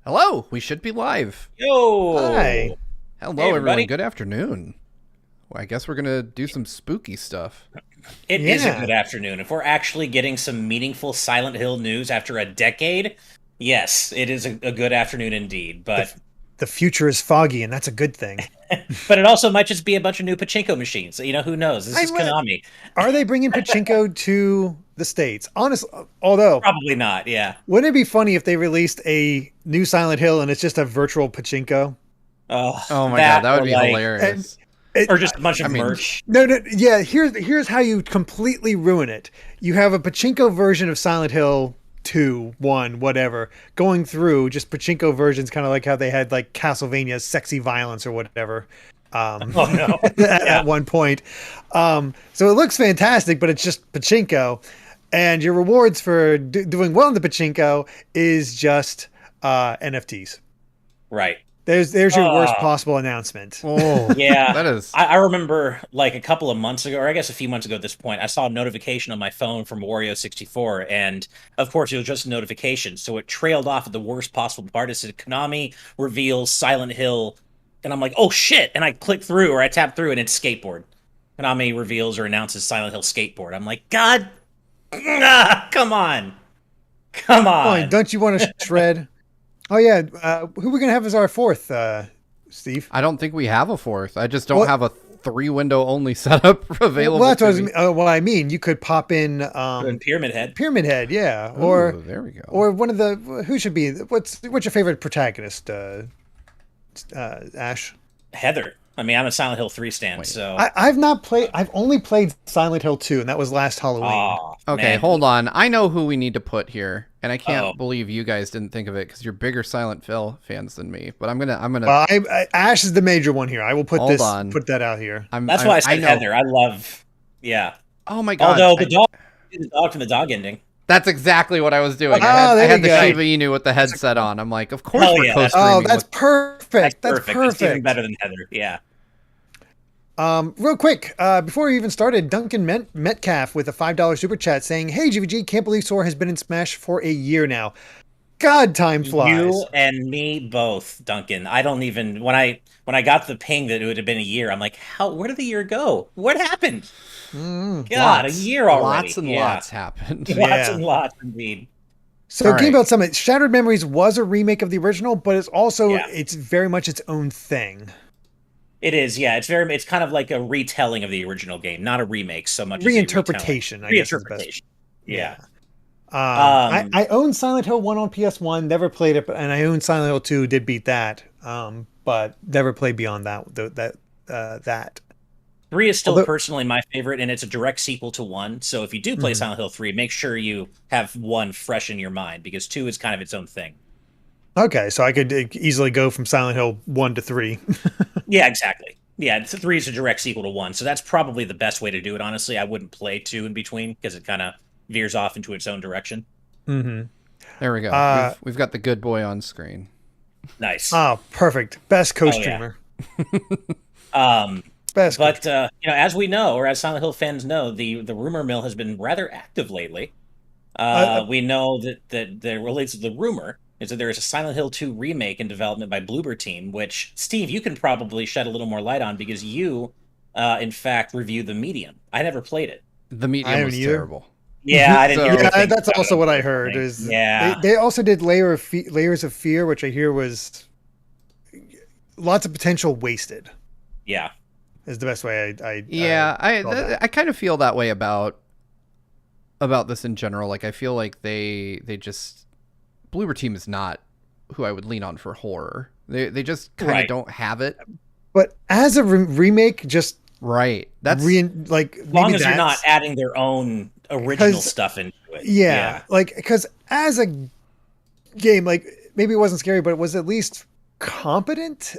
Hello, we should be live. Hi. Yo! Hello, Hey, everyone. everybody. Good afternoon. Well, I guess we're gonna do some spooky stuff. It is a Yeah. good afternoon. If we're actually getting some meaningful Silent Hill news after a decade, yes, it is a good afternoon indeed. The future is foggy, and that's a good thing. But it also might just be a bunch of new pachinko machines. Who knows? This is Konami. Are they bringing pachinko to the States? Honestly, although, Probably not. Yeah. wouldn't it be funny if they released a new Silent Hill and it's just a virtual pachinko? Oh my god, that would or be hilarious. Or just a bunch of I mean- merch. No, yeah. Here's how you completely ruin it. You have a pachinko version of Silent Hill 2, 1, whatever, going through just pachinko versions, kind of like how they had like Castlevania's sexy violence or whatever. Oh no. At one point. So it looks fantastic, but it's just pachinko. And your rewards for doing well in the pachinko is just NFTs. Right. There's your worst possible announcement. Oh, Yeah. that is. I remember like a couple of months ago, or I guess a few months ago at this point, I saw a notification on my phone from Wario64, and of course it was just a notification, so it trailed off at the worst possible part. It said Konami reveals Silent Hill, and I'm like, oh shit! And I click through, or I tap through, and it's skateboard. Konami reveals or announces Silent Hill skateboard. I'm like, God, come on. Come Fine, on. don't you want to shred? Oh yeah, who are we gonna have as our fourth, Steve? I don't think we have a fourth. I just don't Well- have a 3-window only setup available. Well, that's to what, me. what I mean. You could pop in Pyramid Head. Pyramid Head, yeah, Ooh, there we go. or one of the who should be what's your favorite protagonist, Ash? Heather. I mean, I'm a Silent Hill 3 stan, so. I've not played. I've only played Silent Hill 2, and that was last Halloween. Aw, Okay, man. hold on. I know who we need to put here, and I can't Uh-oh. believe you guys didn't think of it because you're bigger Silent Hill fans than me. But I'm gonna. Well, Ash is the major one here. I will put Hold on. put that out here. That's why I said know. Heather. I love, yeah. Oh my god! Although the dog from the dog ending. That's exactly what I was doing. Oh, I there had you the go. Shiba Inu with the headset on. I'm like, of course Hell we're yeah, co-streaming. Oh, that's with- perfect. That's It's even perfect. better than Heather. Yeah. Real quick, before we even started, Duncan Metcalf with a $5 super chat saying, "Hey GVG, can't believe Sora has been in Smash for a year now. God, time flies." You and me both, Duncan. I don't even when I got the ping that it would have been a year. I'm like, where did the year go? What happened? God, Lots. a year already. Lots and Yeah. lots happened. Lots Yeah. and lots indeed. So, All Game right. Build Summit, Shattered Memories was a remake of the original, but it's also Yeah. it's very much its own thing. It is, yeah. It's kind of like a retelling of the original game, not a remake so much. Reinterpretation, I guess is the best. Reinterpretation. Yeah. I own Silent Hill 1 on PS1, never played it, and I own Silent Hill 2, did beat that, but never played beyond that. 3 is still Although- personally my favorite, and it's a direct sequel to 1. So if you do play Silent Hill 3, make sure you have 1 fresh in your mind, because 2 is kind of its own thing. Okay, so I could easily go from Silent Hill 1 to 3. Yeah, exactly. Yeah, 3 is a direct sequel to 1, so that's probably the best way to do it, honestly. I wouldn't play 2 in between, because it kind of veers off into its own direction. Mm-hmm. There we go. We've got the good boy on screen. Nice. Oh, perfect. Best co-streamer. Best. But as we know, or as Silent Hill fans know, the rumor mill has been rather active lately. We know that relates to the rumor is that there is a Silent Hill 2 remake in development by Bloober Team, which Steve, you can probably shed a little more light on because you, in fact, reviewed the medium. I never played it. The I medium haven't was either. terrible. Yeah, I didn't. So- hear Yeah, anything that's about also it. what I heard. Is Yeah. they also did Layers of Fear, which I hear was lots of potential wasted. Yeah. Is the best way I call that. I kind of feel that way about this in general. Like I feel like they just Bloober Team is not who I would lean on for horror. They just kind of Right. don't have it. But as a remake, just Right. That's like As long maybe as you're not that's- adding their own original 'Cause- stuff into it. yeah, like because as a game, like maybe it wasn't scary, but it was at least competent.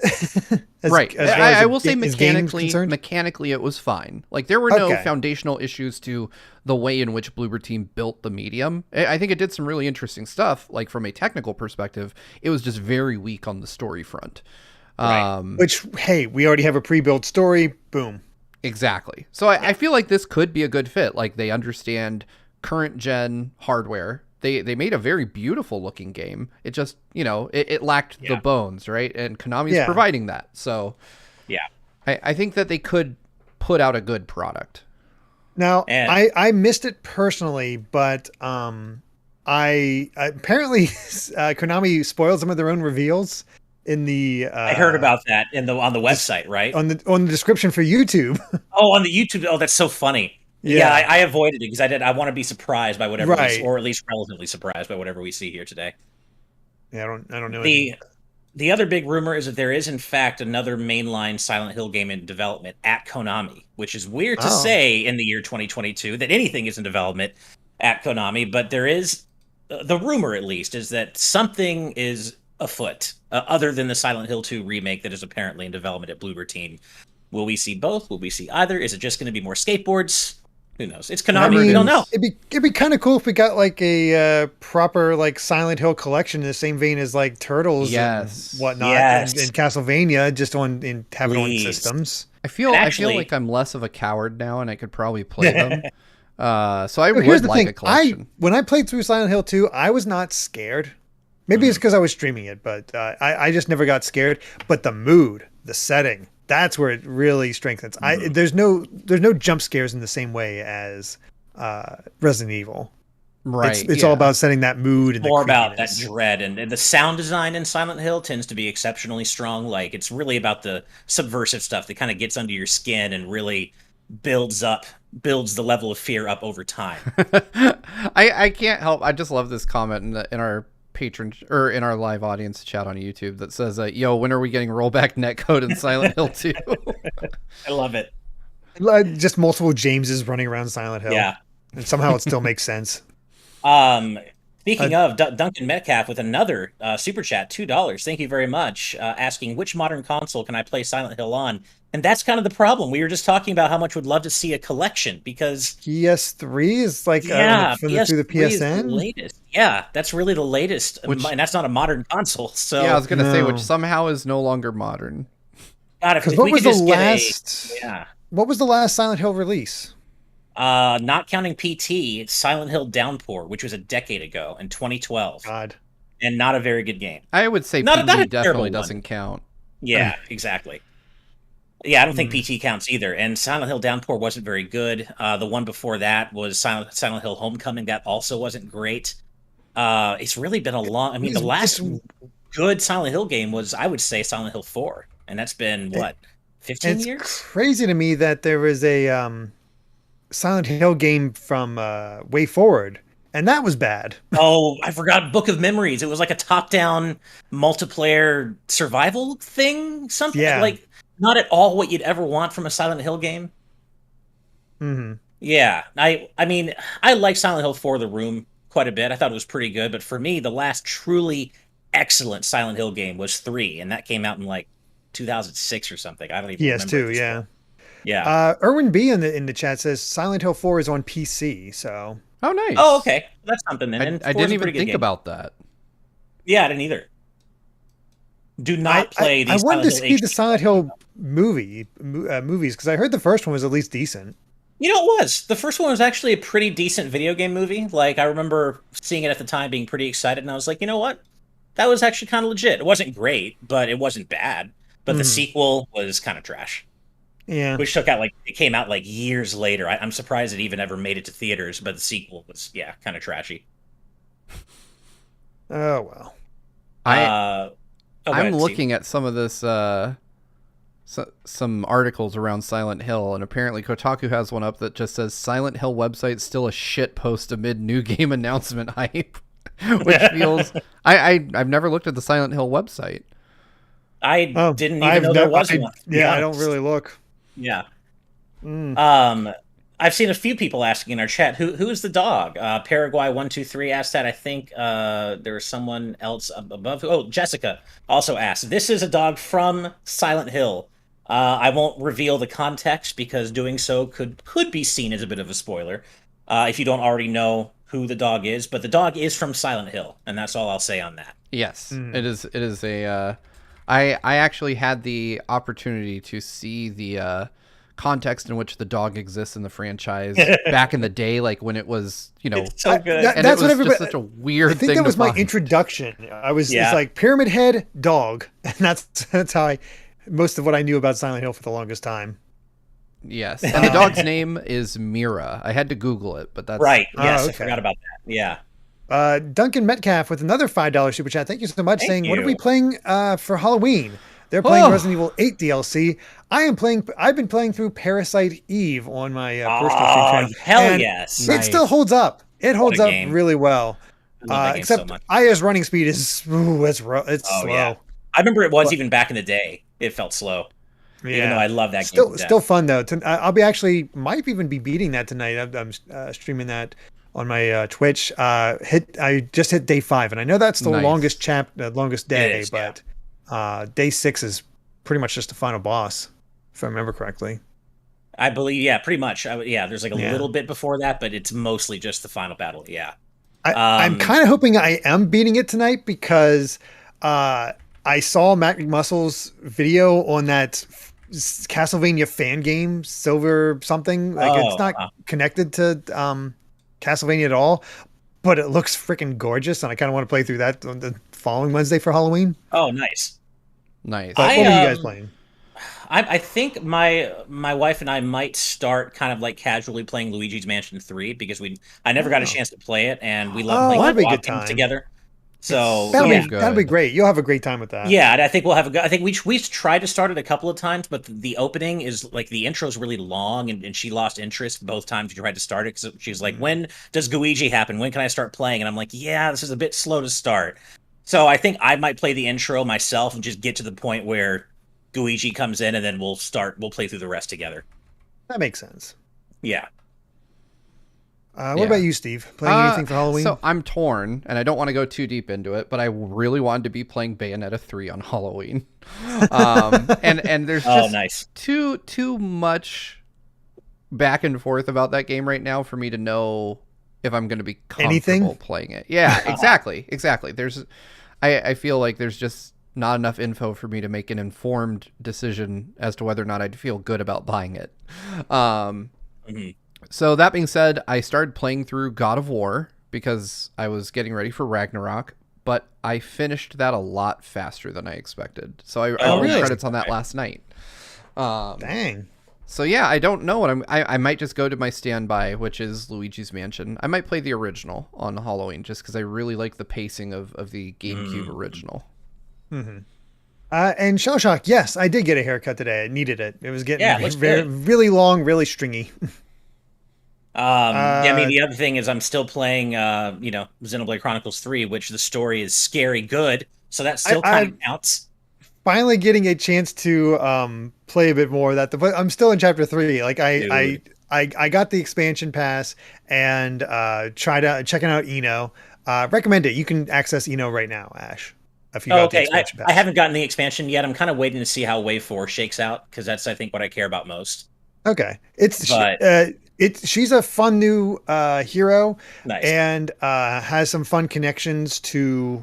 right. as far as I a will say is games mechanically concerned. it was fine. Like there were no Okay. foundational issues to the way in which Bloober Team built the medium. I think it did some really interesting stuff. Like from a technical perspective, it was just very weak on the story front. Right. Which, hey, we already have a pre-built story. Boom. Exactly. So I feel like this could be a good fit. Like they understand current gen hardware they made a very beautiful looking game. It just, it lacked the Yeah. bones, right? And Konami's Yeah. providing that. So Yeah. I think that they could put out a good product. Now, And- I missed it personally, but I apparently Konami spoiled some of their own reveals in the I heard about that on the website, right? on the description for YouTube. Oh, on the YouTube. Oh, that's so funny. Yeah. Yeah, I avoided it because I want to be surprised by whatever, Right. or at least relatively surprised by whatever we see here today. Yeah, I don't know. The other big rumor is that there is in fact another mainline Silent Hill game in development at Konami, which is weird to Oh. say in the year 2022 that anything is in development at Konami, but there is the rumor, at least, is that something is afoot other than the Silent Hill 2 remake that is apparently in development at Bloober Team. Will we see both? Will we see either? Is it just going to be more skateboards? Who knows? It's Konami. We don't know. It'd be kind of cool if we got like a proper like Silent Hill collection in the same vein as like Turtles Yes. and whatnot, Yes. and Castlevania, just have it on Please. systems. I feel actually- like I'm less of a coward now, and I could probably play them. So I But would here's the like thing: a collection. when I played through Silent Hill 2, I was not scared. Maybe it's because I was streaming it, but I just never got scared. But the mood, the setting, that's where it really strengthens. There's no jump scares in the same way as Resident Evil. Right. It's all about setting that mood and More the about that creepiness. dread, and the sound design in Silent Hill tends to be exceptionally strong. Like, it's really about the subversive stuff that kind of gets under your skin and really builds the level of fear up over time. I can't help. I just love this comment in our patron or in our live audience chat on YouTube that says, "Yo, when are we getting rollback netcode in Silent Hill 2?" I love it. Just multiple Jameses running around Silent Hill. Yeah. And somehow it still makes sense. Speaking of Duncan Metcalf with another super chat, $2. Thank you very much. Asking which modern console can I play Silent Hill on? And that's kind of the problem. We were just talking about how much we'd love to see a collection because PS3 is like through the PS3 is the PSN. latest. Yeah, that's really the latest, Which- and that's not a modern console. So Yeah, I was gonna say, No. which somehow is no longer modern. God, if Because we what was could the just get last? yeah. What was the last Silent Hill release? Not counting PT, it's Silent Hill Downpour, which was a decade ago in 2012, God. and not a very good game. I would say Not a PT terrible definitely one. doesn't count. Yeah, exactly. Yeah, I don't think PT counts either. And Silent Hill Downpour wasn't very good. The one before that was Silent Hill Homecoming. That also wasn't great. It's really been a long. I mean, the last good Silent Hill game was, I would say, Silent Hill 4, and that's been what, 15 It's years? crazy to me that there was a Silent Hill game from Way Forward, and that was bad. Oh, I forgot Book of Memories. It was like a top-down multiplayer survival thing. Something Yeah. like not at all what you'd ever want from a Silent Hill game. Hmm. Yeah, I mean, I like Silent Hill 4: The Room quite a bit. I thought it was pretty good, but for me, the last truly excellent Silent Hill game was 3, and that came out in like 2006 or something. I don't even remember. PS2, at this yeah. point. Yeah. Erwin B in the chat says Silent Hill 4 is on PC, so Oh, nice. Oh, okay. That's something then. And I 4's didn't a even pretty good think game. about that. Yeah, I didn't either. Do not play I these wanted to Silent Hill see the HD Silent Hill movies because I heard the first one was at least decent. You know, it was. The first one was actually a pretty decent video game movie. Like, I remember seeing it at the time, being pretty excited, and I was like, you know what? That was actually kind of legit. It wasn't great, but it wasn't bad. But the sequel was kind of trash. Yeah. Which it came out like years later. I'm surprised it even ever made it to theaters, but the sequel was, yeah, kind of trashy. Oh well. I'm Steve. looking at some of this, some articles around Silent Hill, and apparently Kotaku has one up that just says Silent Hill website still a shit post amid new game announcement hype, which feels. I've never looked at the Silent Hill website. I didn't even know there was one. to be Yeah, I don't honest. really look. Yeah. Mm. I've seen a few people asking in our chat, who is the dog? Paraguay123 asked that. I think there was someone else above. Oh, Jessica also asked. This is a dog from Silent Hill. I won't reveal the context because doing so could be seen as a bit of a spoiler if you don't already know who the dog is. But the dog is from Silent Hill, and that's all I'll say on that. Yes, it is. It is a. I actually had the opportunity to see the context in which the dog exists in the franchise back in the day, like when it was, It's so good. and that's it what was everybody. just such a weird I think thing that to was my find. introduction. It's Yeah. like Pyramid Head dog, and that's how most of what I knew about Silent Hill for the longest time. Yes, and the dog's name is Mira. I had to Google it, but that's Right. Yes, okay. I forgot about that. Yeah. Duncan Metcalf with another $5 super chat. Thank you so much. Thank saying, what are you. we playing for Halloween? They're playing Oh. Resident Evil 8 DLC. I've been playing through Parasite Eve on my personal stream channel. Hell and yes. It still Nice. holds up. It holds a up game. really well. I love that game so Except much. Aya's running speed is it's slow. Yeah. I remember it was But- even back in the day. It felt slow. Yeah. Even though I love that still, game. to Still death. fun though. I'll be might even be beating that tonight. I'm streaming that on my Twitch. I just hit day 5, and I know that's the Nice. longest day, is, yeah. but day 6 is pretty much just the final boss, if I remember correctly. I believe, yeah, pretty much. There's like a Yeah. little bit before that, but it's mostly just the final battle. Yeah. I'm kind of hoping I am beating it tonight because I saw Matt McMuscle's video on that Castlevania fan game, Silver something. Like it's not connected to Castlevania at all, but it looks freaking gorgeous, and I kind of want to play through that on the following Wednesday for Halloween. Oh, nice. nice. But what were you guys playing? I think my wife and I might start kind of like casually playing Luigi's Mansion 3 because I never got a chance to play it, and we love playing that'd be a co-op good games time. together. So That'll yeah. be great. You'll have a great time with that. Yeah, and I think we'll have I think we've tried to start it a couple of times, but the opening is like the intro is really long, and she lost interest both times we tried to start it because she was like, "When does Guigi happen? When can I start playing?" And I'm like, "Yeah, this is a bit slow to start." So I think I might play the intro myself and just get to the point where Guigi comes in, and then we'll play through the rest together. That makes sense. Yeah. What about you, Steve? Playing anything for Halloween? So I'm torn, and I don't want to go too deep into it, but I really wanted to be playing Bayonetta 3 on Halloween. And there's just nice. too much back and forth about that game right now for me to know if I'm going to be comfortable playing it. Yeah, exactly. I feel like there's just not enough info for me to make an informed decision as to whether or not I'd feel good about buying it. So that being said, I started playing through God of War because I was getting ready for Ragnarok, but I finished that a lot faster than I expected. So I rolled really? credits on that last night. Dang. So yeah, I don't know what I might just go to my standby, which is Luigi's Mansion. I might play the original on Halloween just because I really like the pacing of the GameCube original. Mm-hmm. And Shellshock, yes, I did get a haircut today. I needed it. It was getting looks really long, really stringy. I mean, the other thing is I'm still playing, Xenoblade Chronicles 3, which the story is scary good, so that still kind of counts. Finally getting a chance to play a bit more of that. But I'm still in chapter 3. Like I got the expansion pass and checking out Eno. Recommend it. You can access Eno right now, Ash. If you got the expansion pass. I haven't gotten the expansion yet. I'm kind of waiting to see how Wave 4 shakes out because that's I think what I care about most. Okay, she's a fun new hero, Nice. and has some fun connections to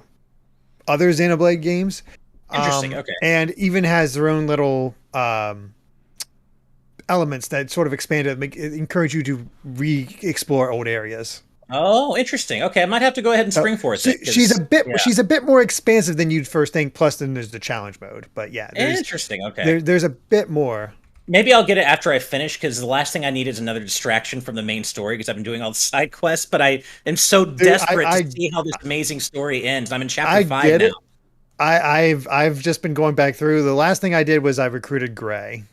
other Xenoblade games. Interesting. Okay. And even has their own little elements that sort of expand it, encourage you to re-explore old areas. Oh, interesting. Okay, I might have to go ahead and spring for it. She's a bit more expansive than you'd first think. Plus, then there's the challenge mode. But yeah, interesting. Okay, there's a bit more. Maybe I'll get it after I finish because the last thing I need is another distraction from the main story because I've been doing all the side quests. But I am so desperate to see how this amazing story ends. I'm in chapter 5 now. I've just been going back through. The last thing I did was I recruited Gray.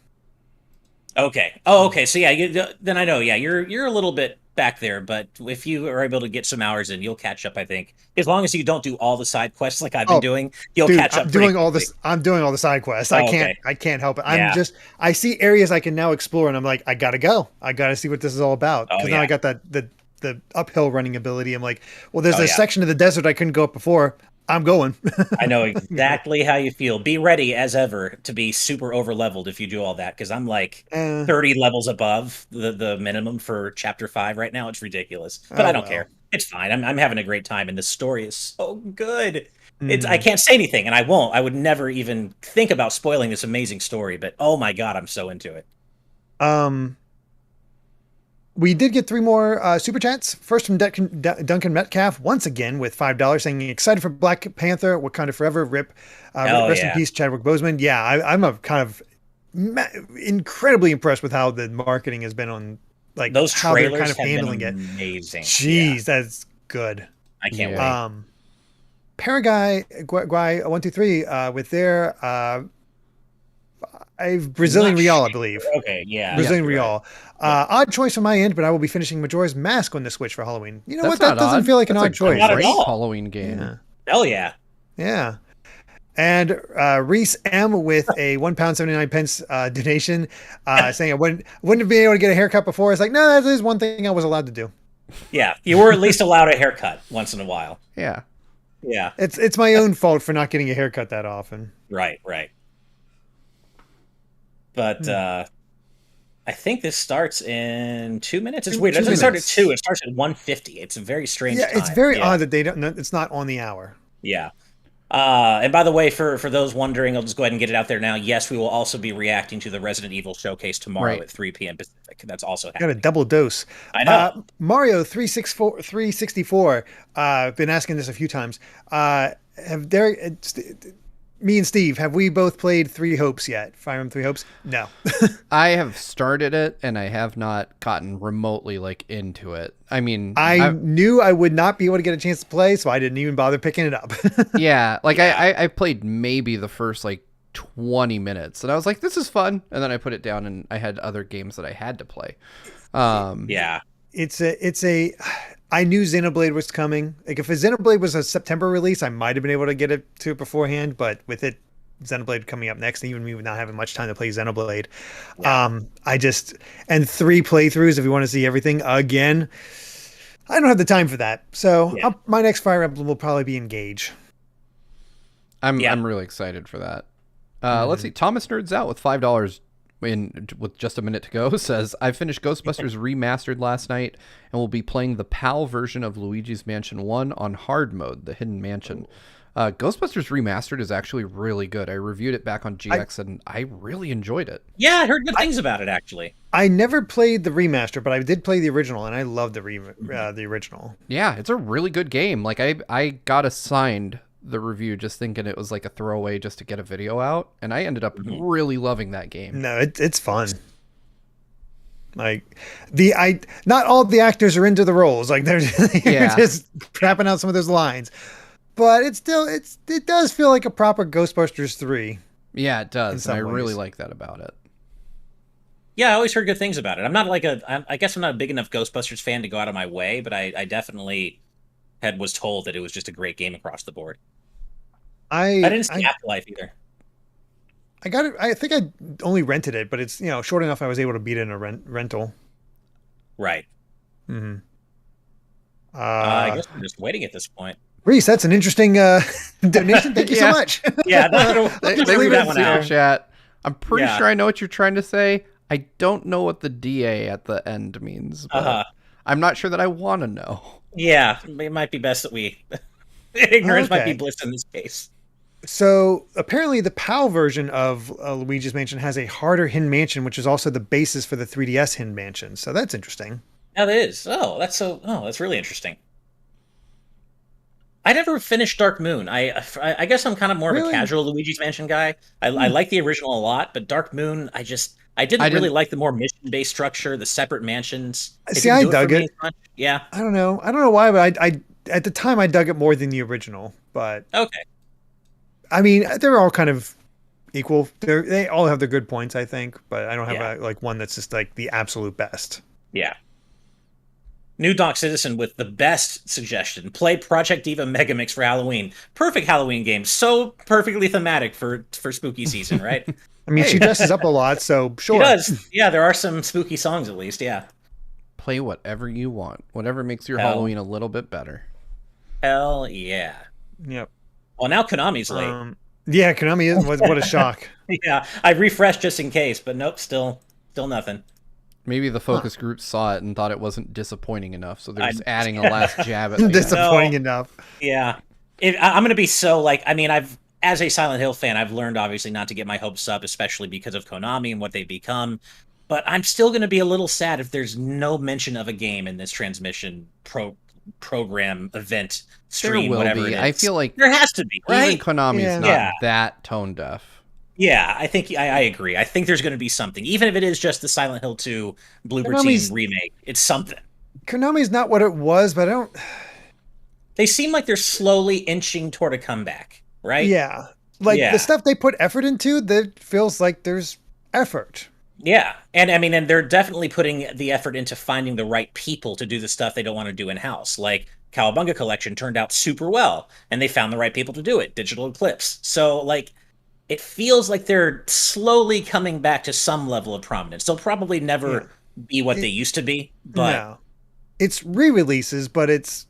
Okay. Oh, okay. So yeah, then I know. Yeah, you're a little bit back there, but if you are able to get some hours in, you'll catch up. I think as long as you don't do all the side quests like I've been doing, you'll catch up. I'm doing all the side quests. I can't help it. I see areas I can now explore, and I'm like, I gotta go. I gotta see what this is all about because now I got the uphill running ability. I'm like, well, there's a section of the desert I couldn't go up before. I'm going. I know exactly how you feel. Be ready as ever to be super over leveled if you do all that because I'm like 30 levels above the minimum for chapter 5 right now. It's ridiculous, but I don't care. It's fine. I'm having a great time, and the story is so good. I can't say anything, and I won't. I would never even think about spoiling this amazing story. But oh my god, I'm so into it. Um, we did get 3 more super chats. First from Duncan Metcalf, once again with $5, saying excited for Black Panther, Wakanda Forever, rip. Rest in peace, Chadwick Boseman. Yeah, I'm a kind of incredibly impressed with how the marketing has been on, like those how they're trailers kind of have handling been it. amazing. Jeez, that's good. I can't Yeah. wait. Paraguay Guy 123 with their Brazilian Not Real, I sure. believe. Okay, yeah. Brazilian you're right. Real. Odd choice on my end, but I will be finishing Majora's Mask on the Switch for Halloween. You know That's what? That not doesn't odd. feel like an That's odd choice. Not at Great all. Halloween game. Yeah. Hell yeah. Yeah. And Reese M with a £1.79 donation, saying I wouldn't have been able to get a haircut before. It's like, no, that is one thing I was allowed to do. Yeah, you were at least allowed a haircut once in a while. Yeah. Yeah. It's my own fault for not getting a haircut that often. Right. But I think this starts in 2 minutes. It's weird. It doesn't start at 2. It starts at 1:50. It's a very strange time. It's very odd that they don't. It's not on the hour. Yeah. And by the way, for those wondering, I'll just go ahead and get it out there now. Yes, we will also be reacting to the Resident Evil showcase tomorrow at 3 p.m. Pacific. That's also happening. Got a double dose. I know. Mario 364. Been asking this a few times. Me and Steve, have we both played Three Hopes yet? Fire Emblem Three Hopes? No. I have started it and I have not gotten remotely like into it. I mean, I knew I would not be able to get a chance to play, so I didn't even bother picking it up. yeah, like I played maybe the first like 20 minutes and I was like, this is fun. And then I put it down and I had other games that I had to play. Yeah. I knew Xenoblade was coming. Like if Xenoblade was a September release, I might have been able to get it to it beforehand, but with it Xenoblade coming up next, and even me not having much time to play Xenoblade, and 3 playthroughs if you want to see everything again, I don't have the time for that. So my next Fire Emblem will probably be Engage. I'm really excited for that. Let's see. Thomas Nerds Out with $5 with just a minute to go says, I finished Ghostbusters Remastered last night and will be playing the PAL version of Luigi's Mansion 1 on hard mode, the Hidden Mansion. Ghostbusters Remastered is actually really good. I reviewed it back on GX and I really enjoyed it. Yeah, I heard good things about it, actually. I never played the remaster, but I did play the original, and I love the original. Yeah, it's a really good game. Like I got assigned the review just thinking it was like a throwaway just to get a video out, and I ended up really loving that game. No, it's fun. Like not all the actors are into the roles. Like they're just crapping out some of those lines, but it does feel like a proper Ghostbusters 3. Yeah, it does. And I really ways. like that about it. Yeah, I always heard good things about it. I'm not like I guess I'm not a big enough Ghostbusters fan to go out of my way, but I definitely was told that it was just a great game across the board. I didn't see Afterlife either. I got it. I think I only rented it, but it's short enough I was able to beat it in a rental. Right. Mm-hmm. I guess we're just waiting at this point. Reese, that's an interesting donation. Thank you so much. Yeah, they leave that one out. Chat. I'm pretty sure I know what you're trying to say. I don't know what the DA at the end means, but I'm not sure that I want to know. Yeah, it might be best that we ignorance might be bliss in this case. So apparently the PAL version of Luigi's Mansion has a harder Hidden Mansion, which is also the basis for the 3DS Hidden Mansion. So that's interesting. That is. That's really interesting. I never finished Dark Moon. I guess I'm kind of more of a casual Luigi's Mansion guy. I like the original a lot, but Dark Moon, I didn't really like the more mission-based structure, the separate mansions. I dug it. Yeah. I don't know why, but I at the time I dug it more than the original. But okay. I mean, they're all kind of equal. They all have their good points, I think, but I don't have one that's just like the absolute best. Yeah. New Doc Citizen with the best suggestion. Play Project Diva Megamix for Halloween. Perfect Halloween game. So perfectly thematic for spooky season, right? I mean, she dresses up a lot, so sure. She does. Yeah, there are some spooky songs at least, yeah. Play whatever you want. Whatever makes your Halloween a little bit better. Hell yeah. Yep. Well, now Konami's late. Yeah, Konami is. What a shock. Yeah, I refreshed just in case, but nope, still nothing. Maybe the focus group saw it and thought it wasn't disappointing enough, so they're just adding a last jab at me. Disappointing enough. Yeah. I'm going to be so, as a Silent Hill fan, I've learned, obviously, not to get my hopes up, especially because of Konami and what they've become. But I'm still going to be a little sad if there's no mention of a game in this transmission program event There stream, will whatever be. it is. I feel like there has to be, right? even Konami's Yeah. not Yeah. that tone deaf. Yeah, I think I agree. I think there's going to be something, even if it is just the Silent Hill 2 Bloober Konami's- Team remake. It's something. Konami's not what it was, but I don't. They seem like they're slowly inching toward a comeback, right? Yeah, like Yeah. the stuff they put effort into, that feels like there's effort. Yeah, and I mean, and they're definitely putting the effort into finding the right people to do the stuff they don't want to do in house. Like Cowabunga Collection turned out super well, and they found the right people to do it. Digital Eclipse. So like, it feels like they're slowly coming back to some level of prominence. They'll probably never be what they used to be, but No, it's re-releases, but it's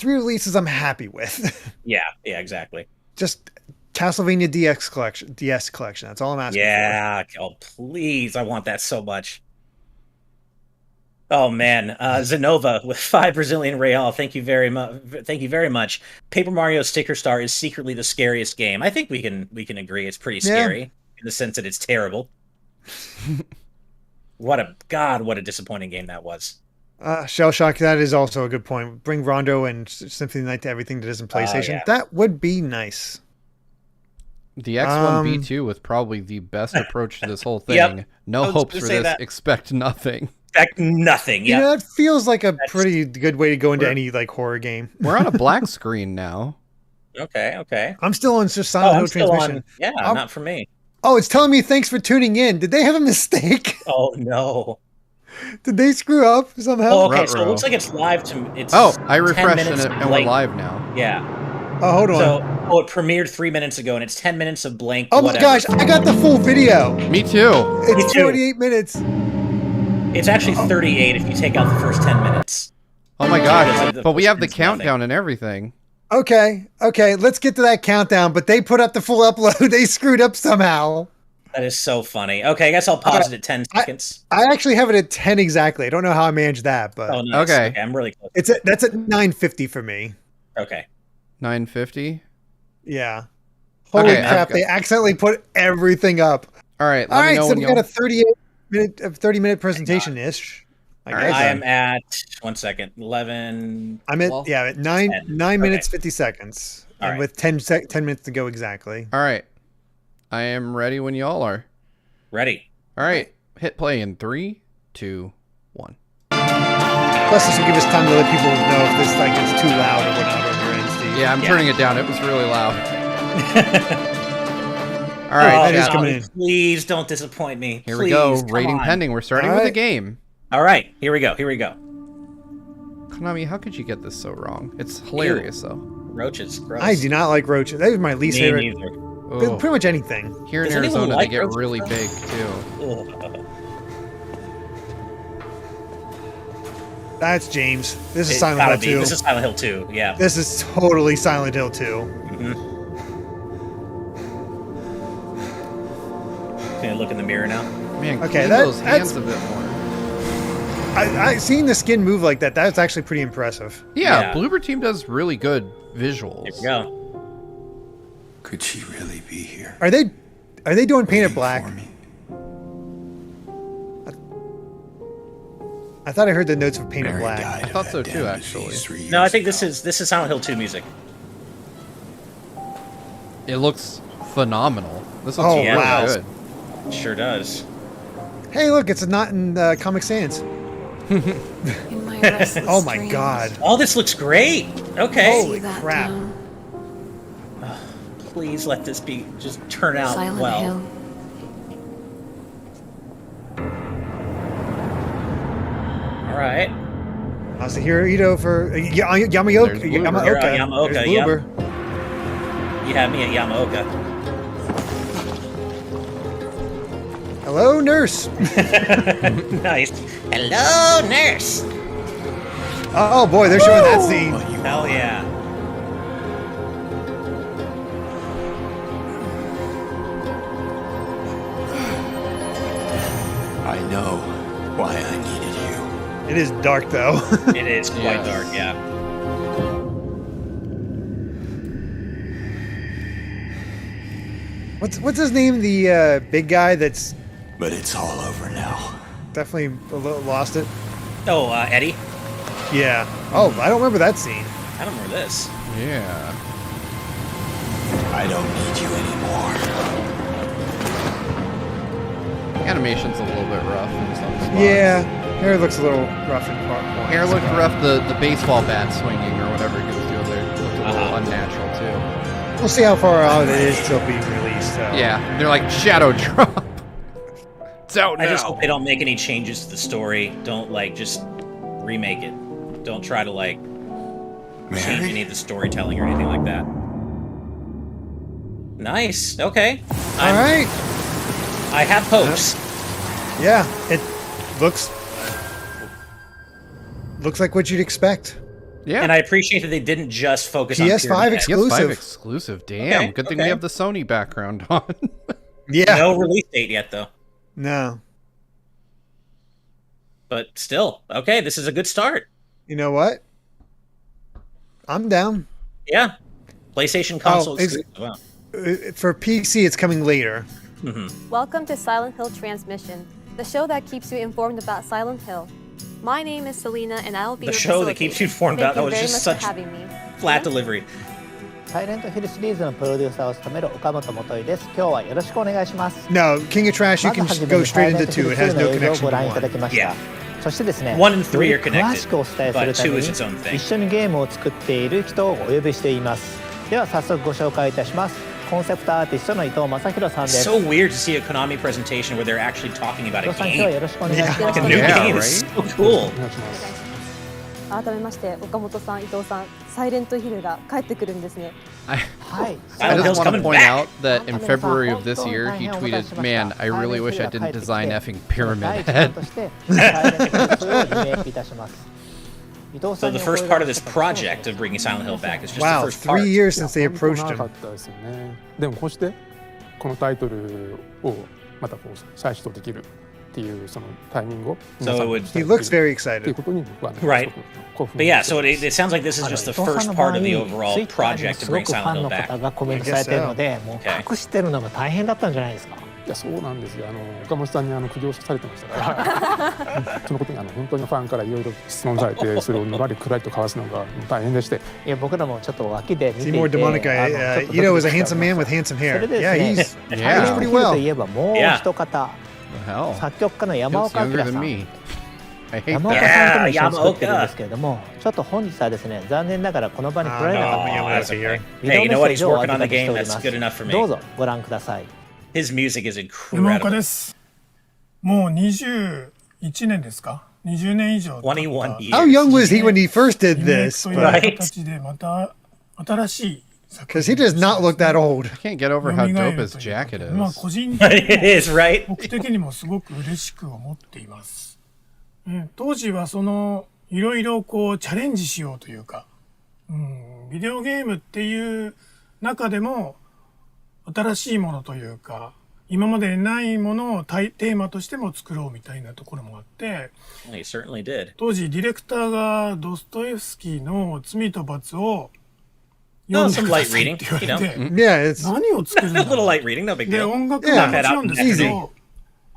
re-releases I'm happy with. yeah, exactly. Just Castlevania DS collection. That's all I'm asking for. Yeah. Oh, please. I want that so much. Oh, man. Zenova with 5 Brazilian Real. Thank you very much. Thank you very much. Paper Mario Sticker Star is secretly the scariest game. I think we can agree it's pretty scary in the sense that it's terrible. What a disappointing game that was. Shell Shock, that is also a good point. Bring Rondo and Symphony Night to everything that isn't PlayStation. Yeah. That would be nice. The X1B2 with probably the best approach to this whole thing. Yep. I No was hopes gonna for say this. that. Expect nothing. Fact, nothing. You Yeah. know, that feels like a That's- pretty good way to go into We're- any like horror game. We're on a black screen now. Okay. I'm still on just Oh, Silent I'm Hill still transmission. on. Yeah, I'm- not for me. Oh, it's telling me thanks for tuning in. Did they have a mistake? Oh, no. Did they screw up somehow? Oh, okay, so it Ruh-roh. looks like it's live to. It's Oh, I 10 refreshed minutes and we're blank. live now. Yeah. Oh, hold on. So, it premiered 3 minutes ago, and it's 10 minutes of blank. Oh my whatever. gosh, I got the full video. Me too. It's Me too. 48 minutes. It's actually 38 if you take out the first 10 minutes. Oh my Because gosh. of the But we first have the minute's nothing. countdown and everything. Okay, let's get to that countdown. But they put up the full upload. They screwed up somehow. That is so funny. Okay, I guess I'll pause it at 10 seconds. I actually have it at 10 exactly. I don't know how I managed that, but Oh, nice. Okay. I'm really close. that's at 9:50 for me. Okay. 9:50. Yeah. Holy Okay, crap! I've They accidentally put everything up. All right. All Let me right, know so when we you got a 30-minute presentation ish. I All guess. right, I then. am at 1 second. 11. I'm at 12? at 9 10. minutes 50 seconds, All and right. with 10 minutes to go exactly. All right. I am ready when y'all are. Ready. All right. Hit play in 3, 2, 1. Plus, this will give us time to let people know if this like is too loud or whatnot on your end, Steve. Yeah, I'm Yeah. turning it down. It was really loud. All Oh, right, that is chat. coming in. Please don't disappoint me. Here we go. Please, come Rating on. pending. We're starting All with a right. game. All right, here we go. Konami, how could you get this so wrong? It's hilarious, though. Roaches, gross. I do not like roaches. That is my least Me favorite. neither. Oh. Pretty much anything. Here in Does anyone Arizona, like they get roaches, really though? big, too. Ugh. That's James. This is It's Silent gotta Hill be. 2. This is Silent Hill 2. Yeah. This is totally Silent Hill 2. Mm-hmm. Can I look in the mirror now? Man, Okay, clean that- those hands a bit more. I seeing the skin move like that. That's actually pretty impressive. Yeah, Yeah. Bloober Team does really good visuals. Here we go. Could she really be here? Are they doing painted waiting black? for me? I thought I heard the notes of painted Mary black. died I of thought that so too, damn actually. disease 3 No, I years think this ago. is Silent Hill 2 music. It looks phenomenal. This looks Oh, really wow. good. It sure does. Hey, look, it's not in Comic Sans. In my restless Oh my dreams, god. Oh, this looks great. Okay. Holy see that crap. town, Please let this be just turn out Silent well. Hill. All right. How's the Hirohito for Yamaoka? There's Bloober. Yamaoka. Yamaoka, There's yep. Bloober. You have me at Yamaoka. Hello, nurse. Nice. Hello, nurse. Oh boy, they're showing that scene. Hell yeah. I know why I needed you. It is dark though. It is quite Yes. dark, yeah. What's his name? The big guy that's But it's all over now. Definitely a little lost it. Oh, Eddie? Yeah. Oh, I don't remember that scene. I don't remember this. Yeah. I don't need you anymore. Animation's a little bit rough in some spots. Yeah. Hair looks a little rough in part. Hair looked rough. The baseball bat swinging or whatever it goes to over there looked a little unnatural too. We'll see how far out it is till being released. So. Yeah, they're like shadow drop. It's out now. I just hope they don't make any changes to the story. Don't just remake it. Don't try to change any of the storytelling or anything like that. Nice. Okay. All right. I have hopes. Yeah, it looks like what you'd expect. Yeah. And I appreciate that they didn't just focus on PS5 Pyramid Head. exclusive. PS5 exclusive. Damn. Okay, Good thing we have the Sony background on. Yeah. No release date yet, though. No. But still, okay, this is a good start. You know what? I'm down. Yeah. PlayStation console exclusive. Wow. For PC, it's coming later. Welcome to Silent Hill Transmission, the show that keeps you informed about Silent Hill. My name is Selena, and I'll be The your show that keeps you informed about that was Thank you just very much such for having me. flat delivery. サイレントヒルシリーズのプロデューサーを務める岡本元井です。今日はよろしくお願いします。 No, King of Trash, you まず can はじめ go に straight into 2. It has no 映像を connection ご to 覧いただ 1. きまし Yeah. た。そしてですね、 1 and 3 are より connected, 詳しくお伝えするため but 2に is its own thing. 一緒にゲームを作っている人をお呼びしています。では早速ご紹介いたします。コンセプトアーティストの伊藤正弘さん It's です。 so weird to see a Konami presentation where they're actually talking about 伊 a 藤さん今日は game. よろしくお願いします。 Like a new Yeah, game right? is so cool. 改めまして岡本さん、伊藤さん、サイレントヒルが帰ってくるんですね。はい I Silent just Hill's want to coming point back. out that in February of this year, he tweeted, "Man, I really wish I didn't design effing Pyramid Head." So the first part of this project of bringing Silent Hill back is just Wow, the first part. 3 years since they approached 長か him. ったですよね。でもこうしてこのタイトルをまたこう再始動できるっていうそのタイミングを So it would- He looks very っていう excited. ことに僕はね、 Right. すごく興奮 But yeah, so it sounds like this is just the 伊藤さん first の part 場合 of the overall ツイッターにも project す to ご bring くファ Silent ン Hill の方 back. がコメントされてるので、もう Okay. 隠してるのが大変だったんじゃないですか。いやそうなんですよ。岡本さんに苦情されてましたからそのことに本当にファンからいろいろ質問されてそれをのらりくらりと交わすのが大変でして。いや僕らもちょっと脇で見てい See て、 more demonic guy. ちょっと Ito is a ドキドキし handsome て man お with ります handsome それ hair. でです Yeah, ね he's サイ Yeah. レント pretty ヒルと well. いえばもう Yeah. 一方、 The hell? 作曲家の He 山 looks 岡明 younger さ than ん。 me. I hate 山岡 that. さんとも Yeah, 一緒に作ってるん Yamaoka. ですけれども、ちょっと本日はですね、残念ながらこの場に来られなかった Oh, の yeah, で、 that's here. ビデ Hey, オ you メ know ッ what? セー He's ジをお working 預 on か the りして game. おりま That's す。 good enough for どう me. ぞご覧ください。 His music is 山岡 incredible. です。もう21年ですか ?20 年以上経った。 21 years. How young was he when he first did リメイク this? という Right. 形でまた新しい作 Because he does not look that old. I can't get over how dope his jacket まあ is. 個人的 It に is, right? 僕的にもすごく嬉しく思っています。当時はそのいろいろこうチャレンジしようというか、ビデオゲームっていう中でも新しいものというか、今までないものをテーマとしても作ろうみたいなところもあって、 He certainly did. 当時ディレクターがドストエフスキーの罪と罰を No, 読んで some くだ light さい reading, って言わ you れ know. て、 Yeah, it's 何を作るん A だ little ろう light reading, no big で deal. 音楽も Yeah, もちろんですけ easy. ど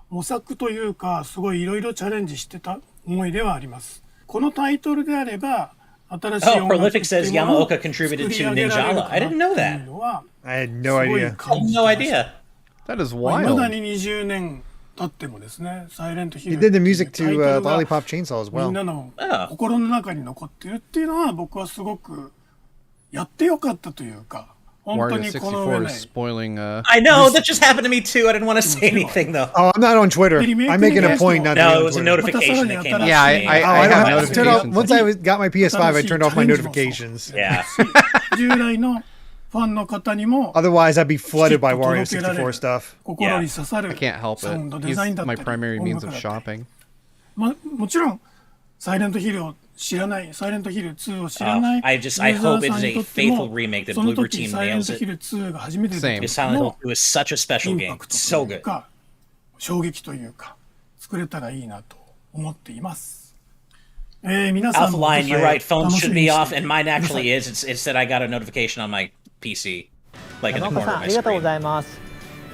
模索というかすごいいろいろチャレンジしてた思いではありますこのタイトルであれば新しい Oh, 音楽 Prolific ってい says うものを Yamaoka contributed 作り to 上げられる Ninjala. か I な didn't know ってい that. うのは I had す no ごい idea. 感 I had じて no ます idea. That is いまだ wild. に20年経ってもですねサイレントヒ He ル did the music タイ to トルが Lollipop Chainsaw as みん well. なの Oh. 心の中に残ってるっていうのは僕はすごくやってよかったというか本当 Wario にこの上 64 ない is spoiling. I know, that just happened to me too. I didn't want to say anything though. Oh, I'm not on Twitter. I'm making a point not to No, be it on was a Twitter. notification that came up. Yeah, to me. I Oh, I have don't have to turn off. notifications. Once I got my PS5, I turned off my notifications. Yeah. 従来のファンの方にも Otherwise, I'd be flooded by Wario 64 stuff. 心に刺さる I can't help サウンド it. デザイン He's だった my り primary 音 means 楽 of だったり shopping. もちろんサイレントヒルを知らないサイレントヒル2を知ら Oh, ない I ユ just- I ーザ hope ー it さ is ん a にとって faithful も remake that その Bloober 時 Team サイレン nails ト it. ヒル2が初めて出 Same. た Because 時 Silent の Hill 2 is such a イ special ン game. パクト So という good. か衝撃というか作れたらいいなと思っています皆さん Alpha も Line, ぜひ you're right. Phones 楽し should みに be し off, て and mine くださ actually い is. It's that I got a notification on my PC, like in 山 the 岡 corner さん of あ my りがとうご screen. ざいます。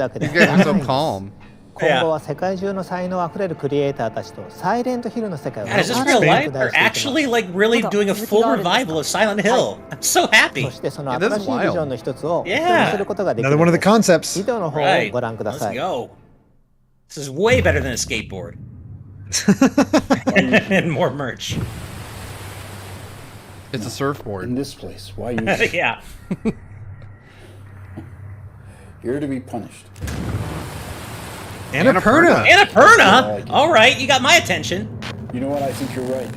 だけで You guys は are ないん so です calm. 今後は世界中の才能あふれるクリエイターたちとサイレントヒルの世界を Is this real life? They're actually like really doing a full revival of Silent Hill. I'm so happy. そしてその新しいビジョンの一つを人にすることができる Another one of the concepts. ビデオの方をご覧ください。 Let's go. This is way better than a skateboard. And more merch. It's a surfboard. In this place, why use Yeah. Here to be punished. Annapurna. Annapurna? All right, you got my attention. You know what? I think you're right.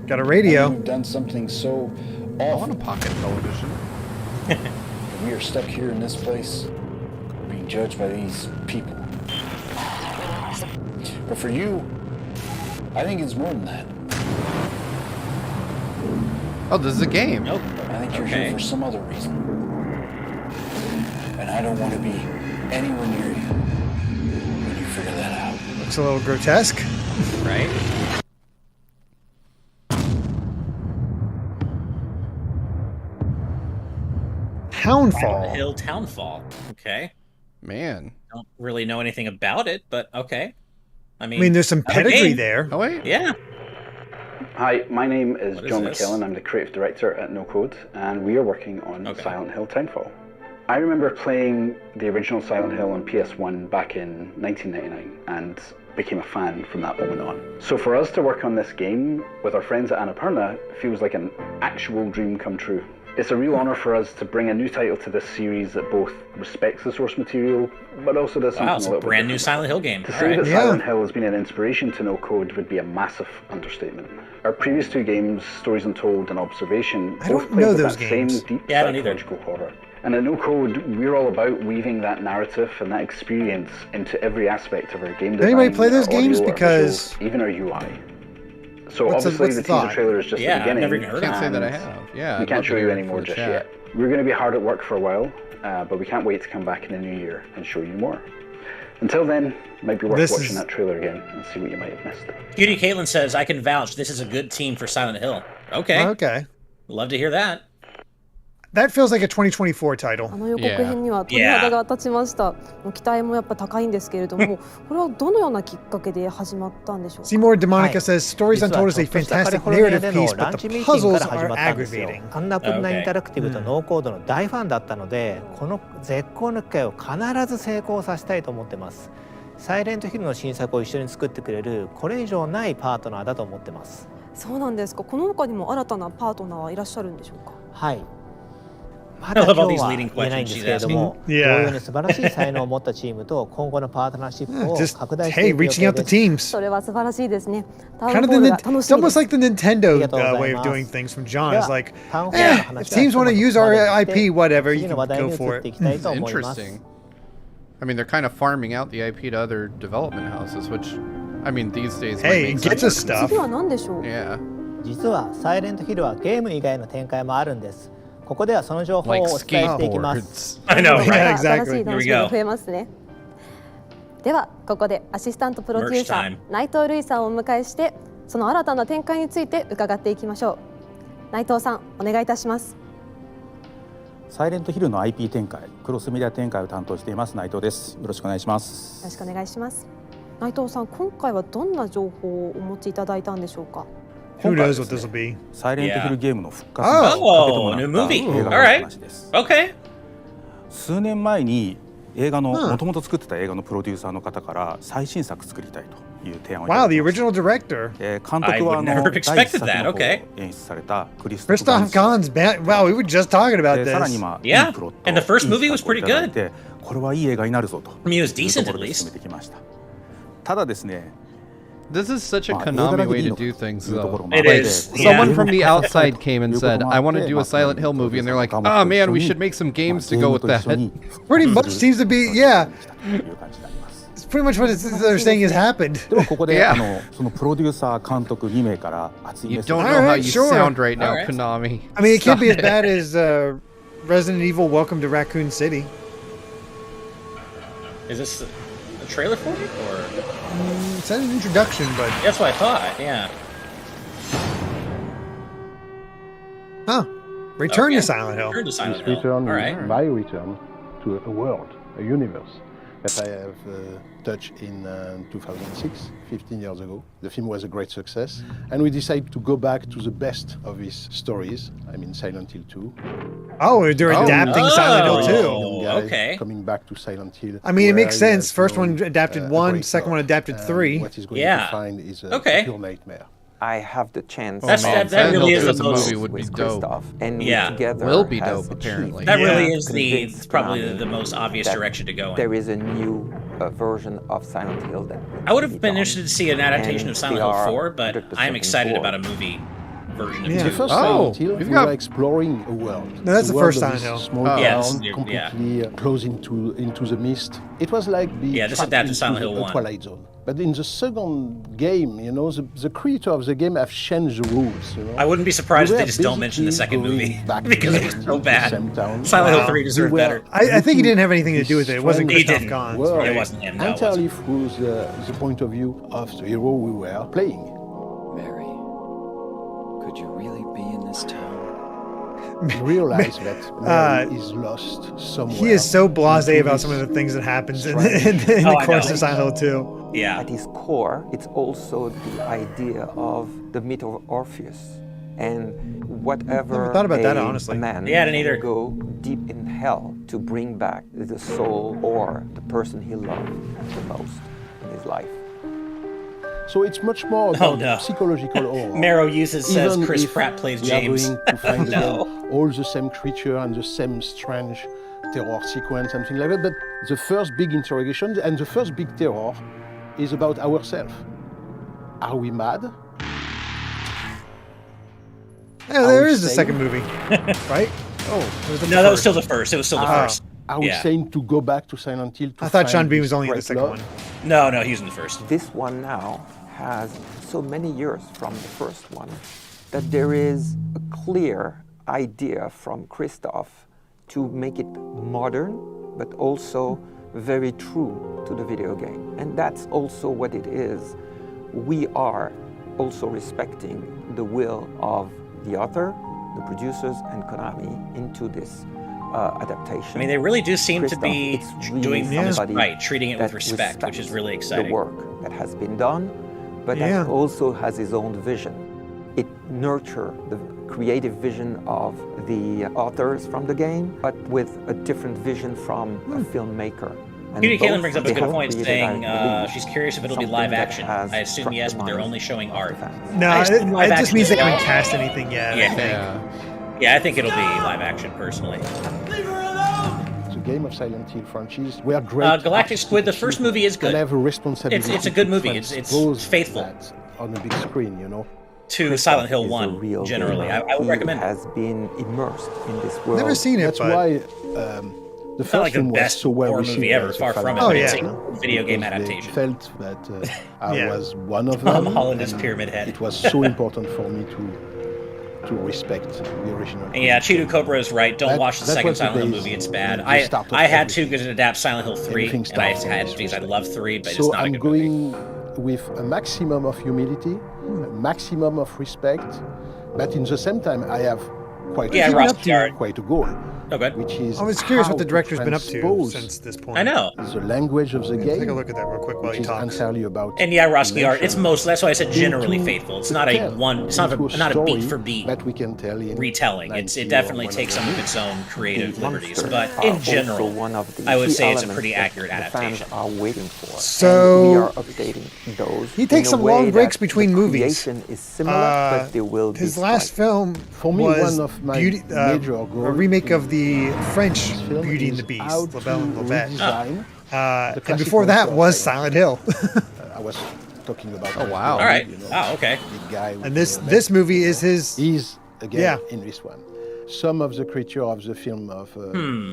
Got a radio. We've done something so awful. I want a pocket television. We are stuck here in this place, being judged by these people. But for you, I think it's more than that. Oh, this is a game. Nope. I think you're here for some other reason. And I don't want to be anywhere near you when you figure that out. Looks a little grotesque. Right? Townfall. Hill Townfall. Okay. Man. Don't really know anything about it, but okay. I I mean, there's some pedigree there. Oh, wait. Yeah. Hi, my name is What is John this? McKellen. I'm the creative director at No Code, and we are working on Silent Hill Townfall. I remember playing the original Silent Hill on PS1 back in 1999 and became a fan from that moment on. So for us to work on this game with our friends at Annapurna feels like an actual dream come true. It's a real honour for us to bring a new title to this series that both respects the source material, but also does something Wow, a it's a little brand bit new Silent Hill game. To All say right. that Silent Hill has been an inspiration to No Code would be a massive understatement. Our previous two games, Stories Untold and Observation, I both don't played know with those that games. same deep Yeah, I don't either. psychological horror. And at No Code, we're all about weaving that narrative and that experience into every aspect of our game design. Anybody play those our audio, games? our Because- visuals, even our UI. So What's the- obviously what's the the teaser thought? trailer is just Yeah, the beginning. I've never even heard of Can't say that I and have. Yeah. we I'd can't love show to you hear any it more for the just chat. yet. We're going to be hard at work for a while, but we can't wait to come back in the new year and show you more. Until then, it might be worth This watching is- that trailer again and see what you might have missed. Beauty Caitlin says, I can vouch this is a good team for Silent Hill. Okay. Okay. Love to hear that. That feels like a 2024 title. あの予告編には鳥肌が立ちました。もう期待もやっぱ高いんですけれども、これはどのようなきっかけで始まったんでしょうか。 Seymour Demonica says Stories 実は Untold is a ちょっとしたカリ fantastic フォルニア narrative での piece, ラン but チ the ミーティング puzzles から始 are まったんですよ aggravating. アンナプルナインタラクティブとノーコードの大ファンだったので、この絶好の機会を必ず成功させたいと思ってます。サイレントヒルの新作を一緒に作ってくれるこれ以上ないパートナーだと思ってます。そうなんですか。この他にも新たなパートナーはいらっしゃるんでしょうか。はい。まだ I love 今 all 日 these は leading 言えないんですけれども、 questions she's 同 asking. 様に素晴らしい才能を持ったチームと今後のパートナーシップを Just, 拡大してい hey, く予 reaching 定 out the です。 teams. それは素晴らしいですね。タウン Kind ホ of ー the, ルが it's 楽しみで almost す。 like the Nintendo ありがとうございます。 way of doing things from John. で It's は like, タウンホールの if 話は teams want to use our ここまでにして IP, whatever, 次 you の can 話題 go に移 for ってい it. きたいと思います。 Interesting. I mean, they're kind of farming out the IP to other development houses, which, I mean, these days might Hey, make it gets us sense. stuff. 次は何でしょう。 Yeah. 実はサイレントヒルはゲーム以外の展開もあるんです。ここではその情報を Like お伝えしていきます。 skateboards. I know, いや right? 新し exactly. い楽しみが増えますね。ではここでアシスタントプロデューサ Merch ー内藤瑠衣さんをお迎えしてその新たな展開について伺っていきましょう。内藤さんお願いいたします。サイレントヒルの IP 展開、クロスメディア展開を担当しています内藤です。よろしくお願いします。よろしくお願いします。内藤さん、今回はどんな情報をお持ちいただいたんでしょうか。Who knows what this will be? サイレントヒルゲームの復活 Oh. にかけてもら new った movie. 映画 All の right. 話です。 Okay. 数年前に映画のもともと作ってた映画のプロデューサーの方から最新作作りたいという提案をいただ Wow, き the ました。 original director. 監督は I would never 第一 expected 作 that. の方を Okay. 演出されたクリストフ・ Christoph Gahn's band. Wow, we were just talking about さらに this. 今、 Yeah. いいプロット And the first いい movie was 企画を pretty いただいてこれはいい映画になるぞと I mean, it was いう decent と at ころで least. 進めてきました。ただですね、 This is such a まあ映画だ Konami けで way いい to のか do という things, ところ though. もあ It るので is. これは Someone ゲー from ム the 開発 outside came and という said, こともあ I って want to do ま a あ Silent Hill プロ movie. デュ And ー they're サー like, の oh man, we 一緒 should に make some まあ games to ゲー go ム with と一緒 that. に Pretty much seems to be, yeah. という感じになります。 It's pretty much what they're saying has happened. ではここで Yeah. そのプロデューサー監督2名から熱いメ You ッセー don't ジ know how Alright, you sure. sound right now, Alright. Konami. I mean, it can't be as Stop bad as Resident Evil Welcome to Raccoon City. Is this a trailer for it? Or It's an introduction, but that's what I thought. Yeah. Return Okay. to Silent Hill. Return to Silent This Hill. return All right. my return to a world, a universe, that I have touched in 2006, 15 years ago. The film was a great success, and we decided to go back to the best of his stories. I mean, Silent Hill 2. Oh, they're adapting Silent Hill 2. Okay. Coming back to Silent Hill. I mean, it makes sense. First one adapted 1, second one adapted 3. What he's going to find is a pure nightmare. I have the chance. That really is the movie would be dope. And together will be dope apparently. That really is probably the most obvious direction to go in. There is a new version of Silent Hill that I would have been interested to see an adaptation of Silent Hill 4, but I am excited about a movie version of 2. The first Silent Hill, we were exploring a world. No, that's the world first of Silent Hill. this small town, completely close into the mist. It was like being this trapped adapted into Silent Hill the 1. Twilight Zone. But in the second game, you know, the creator of the game have changed the rules. You know? I wouldn't be surprised if they just don't mention the second movie because it was so bad. Silent Hill 3 deserved better. I think he didn't have anything to do with it. It wasn't Christoph Gans. It wasn't him. No, entirely through the point of view of the hero we were playing. Mary, could you really be in this town? Realize that Mary is lost somewhere. He is so blasé about some of the things that happens in the course of Silent Hill 2. Yeah. At his core, it's also the idea of the myth of Orpheus. And whatever Never thought about that, honestly. a man Yeah, I didn't either. go deep in hell to bring back the soul or the person he loved the most in his life. So it's much more about psychological horror. Marrow says Even Chris if Pratt plays we are James. going to find again all the same creature and the same strange terror sequence, something like that. But the first big interrogation and the first big terror is about ourselves. Are we mad? Yeah, there is a second movie, right? No, that was still the first. It was still the first. Are we saying to go back to Silent Hill? I thought Sean Bean was only in the second one. No, he was in the first. This one now has so many years from the first one that there is a clear idea from Christoph to make it modern, but also very true to the video game. And that's also what it is. We are also respecting the will of the author, the producers, and Konami into this adaptation. I mean, they really do seem to be doing things somebody right, treating it with that respect, which is really respects exciting. The work that has been done, but that also has his own vision. It nurtures the creative vision of the authors from the game, but with a different vision from a filmmaker. And Beauty both Caitlin brings up a they good have point, created, saying I believe, she's curious if it'll be something live that action. has I assume yes, but they're only showing art. No, I assume live it just action means they is haven't live. cast anything yet. Yeah, I think it'll be live action, personally. The game of Silent Hill franchise, we are great. Galactic Squid, the first movie is good. And I have a responsibility. It's a good movie. It's faithful on a big screen, you know. To Silent Hill 1, generally. I would recommend it. Has been immersed in this world. Never seen it, That's but why the It's not like first the film was best so well horror received movie ever, as a far fan. from it, but it's a video game Because adaptation. They felt that I Yeah. was one of Tom them. Holland is and Pyramid Head. It was so important for me to respect the original. And yeah, Chidu Cobra is right. Don't That- watch the that second was the Silent Hill base, movie. It's bad. the start of I had to everything. because it adapts Silent Hill 3, Everything and I starts from had this to because I love 3, but So it's not a I'm good movie. going with a maximum of humility, a maximum of respect, but in the same time I have quite Yeah, a, Ross Yard. quite a goal. Okay. Which is I was curious how what the director's been up to transpose since this point. I know. the language of the game. Take a look at that real quick while which he is talks. entirely about And yeah, Roski art. It's relation most. That's why I said generally into faithful. It's not a tell, one. It's not into a not a beat story for beat that we can tell in retelling. It 90 definitely or takes some of its own creative The liberties, monsters but are in also general, one of the I would key say it's a elements pretty that accurate the fans adaptation. are waiting for. So- and we are updating those. He takes in a some way long that breaks between the movies. creation is similar, but they will be His last striking. film For me, was one of my Beauty, major a goals remake of the French film Beauty and the is Beast, how La Belle and to La Bête. redesign the And classic before that monster was of Silent Hill. I was talking about. Oh, wow. All right. You know, Oh, okay. Big guy. with And this the this movie is his. He's again Yeah. in this one. Some of the creature of the film of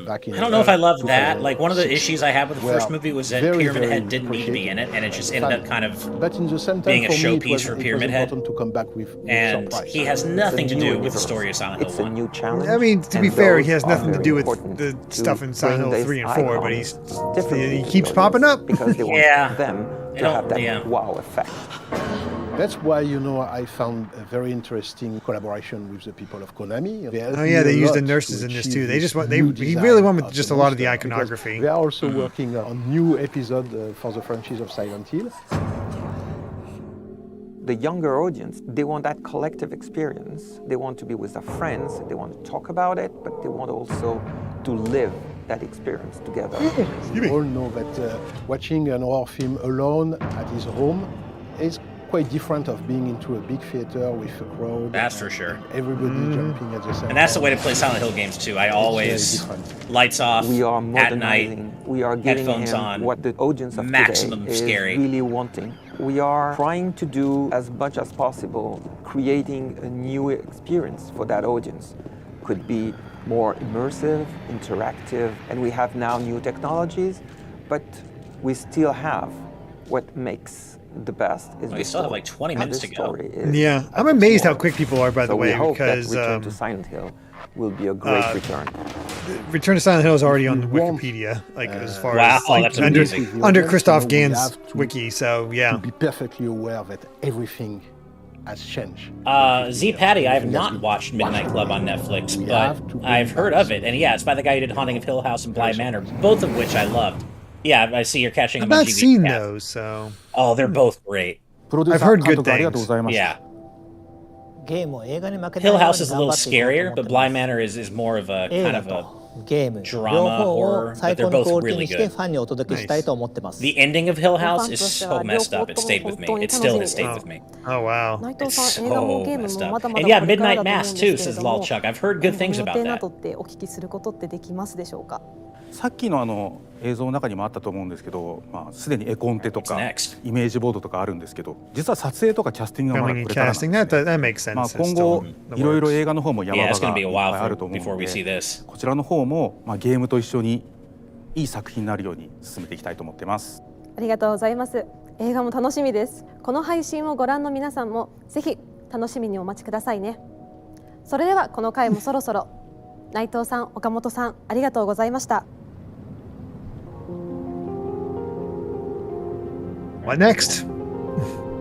back in. I don't know if I love that. 2006 Like, one of the issues I had with the first were movie was that very, Pyramid very Head didn't need to be in it, and it just ended up kind of But in the same time, being a for me, it showpiece was, for it was Pyramid Head. important to come back with And surprise. he has nothing to do with the story of Silent It's Hill a 1. new challenge. I mean, to be and fair, he those has are nothing to very do with important the to stuff in Silent bring Hill these 3 and 4, but icons he differently keeps to the popping audience up. because they want Yeah. them I to don't- have that yeah. wow effect. That's why, I found a very interesting collaboration with the people of Konami. They used the nurses in this too. He really went with just a lot of the iconography. They are also working on new episode for the franchise of Silent Hill. The younger audience, they want that collective experience. They want to be with their friends. They want to talk about it, but they want also to live that experience together. You all know that watching an horror film alone at his home is quite different of being into a big theater with a crowd. That's for sure. Everybody jumping at the same And that's the time. way to play Silent Hill games too. I always lights off We are at night, modernizing. We are giving headphones him on, what the audience of maximum today is scary. really wanting. We are trying to do as much as possible, creating a new experience for that audience. Could be more immersive, interactive, and we have now new technologies, but we still have what makes the best is We still have like 20 minutes to go. Yeah, I'm amazed how quick people are, by the So we way, hope because that Return to Silent Hill will be a great return. Return to Silent Hill is already on Wikipedia, as far Wow, as like that's amazing. under Christoph Gans have to- wiki. So yeah, To be perfectly aware that everything has changed. Z Patty, I have not watched Midnight Club on Netflix, but I've heard of it. And yeah, it's by the guy who did Haunting of Hill House and Bly Manor, both of which I loved. Yeah, I see you're catching I've them on not GV seen Cast. those. So Oh, they're both great. I've heard good things. Yeah. ゲームを映画に負けない Hill ように House is a 頑 little 張っていこうと scarier, 思って but ま Bly す Manor is more of a 映 kind 画 of a とゲーム両 drama 方 horror, を最 but they're 高のク both オリティ really にして good. ファンにお届けしたいと思ってます。 The ending of Hill ファ House ンと is しては so 両 messed 方 up. It とも stayed 本 with me. 当に It 楽し still み has です stayed with me. Oh wow. 内藤 It's さん、映画も so ゲーム messed もま up. だま And だ yeah, これからだ Midnight と思うん Mass です too けれ says ども、 Lolchuk. I've heard good ご things 予 about 定な that. どってお聞きすることってできますでしょうか。さっきの映像の中にもあったと思うんですけど、すでに絵コンテとかイメージボードとかあるんですけど、実は撮影とかキャスティングがまだこれからなんですね。 that makes sense. 今後いろいろ映画の方も山 Yeah, 場 it's が going to い be a っぱい while あると思う before の we see で、 this. こちらの方もゲームと一緒にいい作品になるように進めていきたいと思ってます。ありがとうございます。映画も楽しみです。この配信をご覧の皆さんもぜひ楽しみにお待ちくださいね。それではこの回もそろそろ内藤さん、岡本さん、ありがとうございました。What next?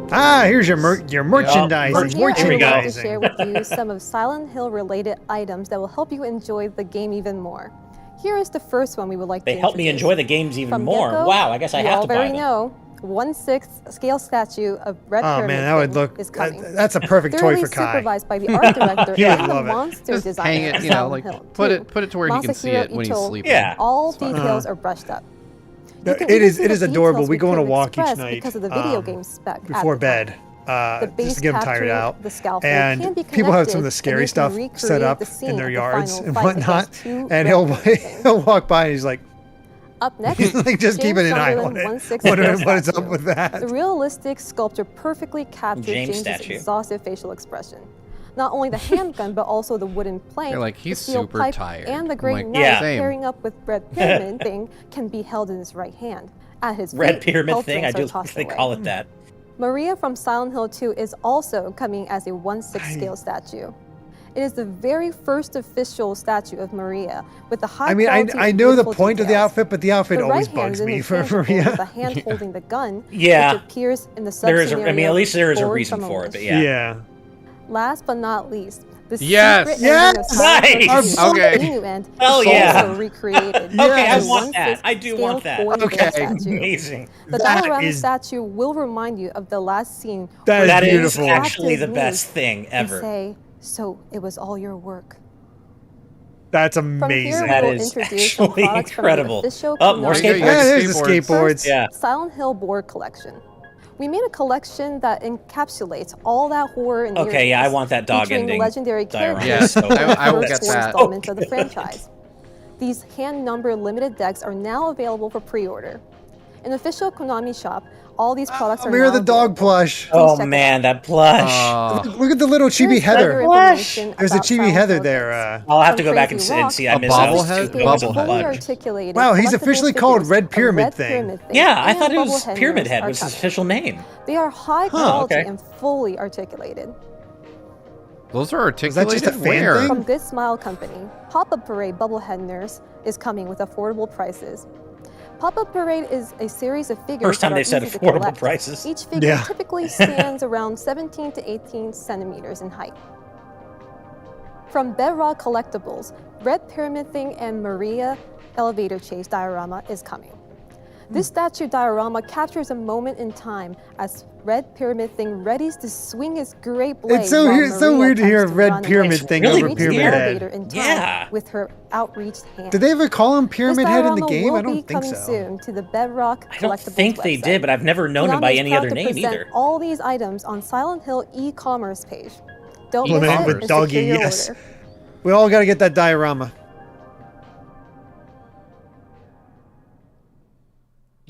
Here's your merchandising. Here I would like to Merchandising. share with you some of Silent Hill related items that will help you enjoy the game even more. Here is the first one we would like They to help me introduce. enjoy the games even From more. Gecko, Wow, I guess I you have to buy already them. know 1/6 scale statue of Red Oh Pyramid man, that would Thing look. is coming. That's a perfect toy Thoroughly for Kai. supervised by the art director He would and the love it. monster Just designer hang it, of you know, Silent like Hill put 2. it to where he can see Masahiro it when he's Ito. sleeping. Yeah. All It's fine. details are brushed up. No, You can it even is. see It the is adorable. details We go on a couldn't walk each express night because of the video game spec at before the time. bed. The Just base to get them tired capture, out. the scalpel And can be people have some of the connected, scary and stuff you can set recreate up the scene in their at the yards final and fight whatnot. against two And red he'll walk by and he's like, Up next, like just James keeping an eye on Sunderland it. 1/6 Wondering scale what is up statue. with that. The realistic sculpture perfectly captures James James's statue. exhaustive facial expression. Not only the handgun, but also the wooden plank, You're like, the he's steel super pipe, tired. and the I'm great like, knife yeah. Same. pairing up with Red Pyramid Thing can be held in his right hand. At his Red feet, Pyramid health thing? I drinks do are like tossed they away. call it that. Maria from Silent Hill 2 is also coming as a 1/6 scale statue. It is the very first official statue of Maria with the high I mean, quality I and know the beautiful point of the details. outfit, but the outfit The always right hand bugs is me for interchangeable with Maria. the hand holding the gun, Yeah. which appears in the There is a, I mean, sub-scenario at least there is a Forward reason from a for it, but Wish. yeah. Yeah. Last but not least, the Yes! secret Yes! ending of Silent Hill Nice! 2, Okay. the Inu end, Hell is yeah. also recreated. Okay, I as a want that. 1/6 I do scale want that. toy Okay. statue. Amazing. The That diorama is- statue will remind you of the last scene. That where is That is beautiful. actually the Captives best move thing and ever. say, so it was all your work. That's From here, amazing. That we'll is introduce some actually products incredible. from the official Oh, more Konami There you go, skateboards. Yeah, there's the skateboards. skateboards. Yeah. Silent Hill board collection. We made a collection that encapsulates all that horror and Okay, yeah, I weirdness, want that dog featuring ending legendary diorama. characters Yeah, from the I will first get four that. installments of the franchise. These hand-numbered limited decks are now available for pre-order. In the official Konami shop, all these products are Mirror now the dog available. plush. Oh check it man, that plush. Look at the little chibi Here's further Heather. information There's a about chibi Silent Heather Hill there. decks. I'll have to From go back and Crazy see, Rock, see. I A missed out. bobblehead? It was Bobblehead. fully articulated Wow, he's collectible officially called figures Red of Pyramid Red Thing. Pyramid Thing Yeah, I and thought it was Bubblehead Pyramid nerds Head are was his coming. official name. They are high quality okay. and fully articulated. Those are that articulated. just a fan Where? thing? From Good Smile Company, Pop-Up Parade Bubblehead Nurse is coming with affordable prices. Pop-Up Parade is a series of figures First time that they are said easy to affordable collect. prices. Each figure typically stands around 17 to 18 centimeters in height. From Bedrock Collectibles, Red Pyramid Thing and Maria Elevator Chase diorama is coming. This statue diorama captures a moment in time as Red Pyramid Thing readies to swing his great blade. It's so while weird, so Maria weird to hear attempts Red run Pyramid away. Thing She over reaches the Pyramid elevator Head. in time with her outreached hand. Did they ever call him Pyramid Head in the This game? diorama I will don't be think coming so. soon to the Bedrock I don't Collectibles think they website. did, but I've never known him Konami by is any proud other to name present either. all these items on Silent Hill e-commerce page. Don't Well, miss name it for and doggy, secure your yes. order. We all got to get that diorama.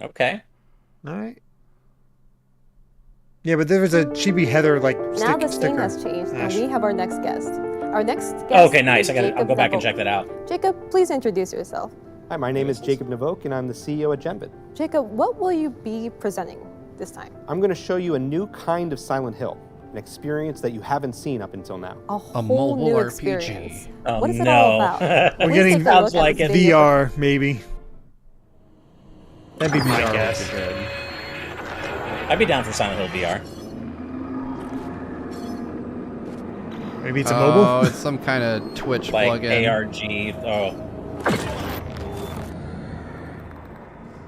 Okay. All right. Yeah, but there was a Chibi Heather like Now the scene sticker. has changed, and Ash. we have our next guest. Our next guest. Okay, nice. is I'll Jacob go back and Neville. check that out. Jacob, please introduce yourself. Hi, my name is Jacob Nevok, and I'm the CEO at Genvid. Jacob, what will you be presenting this time? I'm going to show you a new kind of Silent Hill, an experience that you haven't seen up until now. A whole new experience. Oh, What is it no. all about? We're Please getting take a look at this video. VR, maybe. That'd be my VR would be guess. good. I'd be down for Silent Hill VR. Maybe it's a mobile? Oh, it's some kind of Twitch Like plugin. ARG. Oh.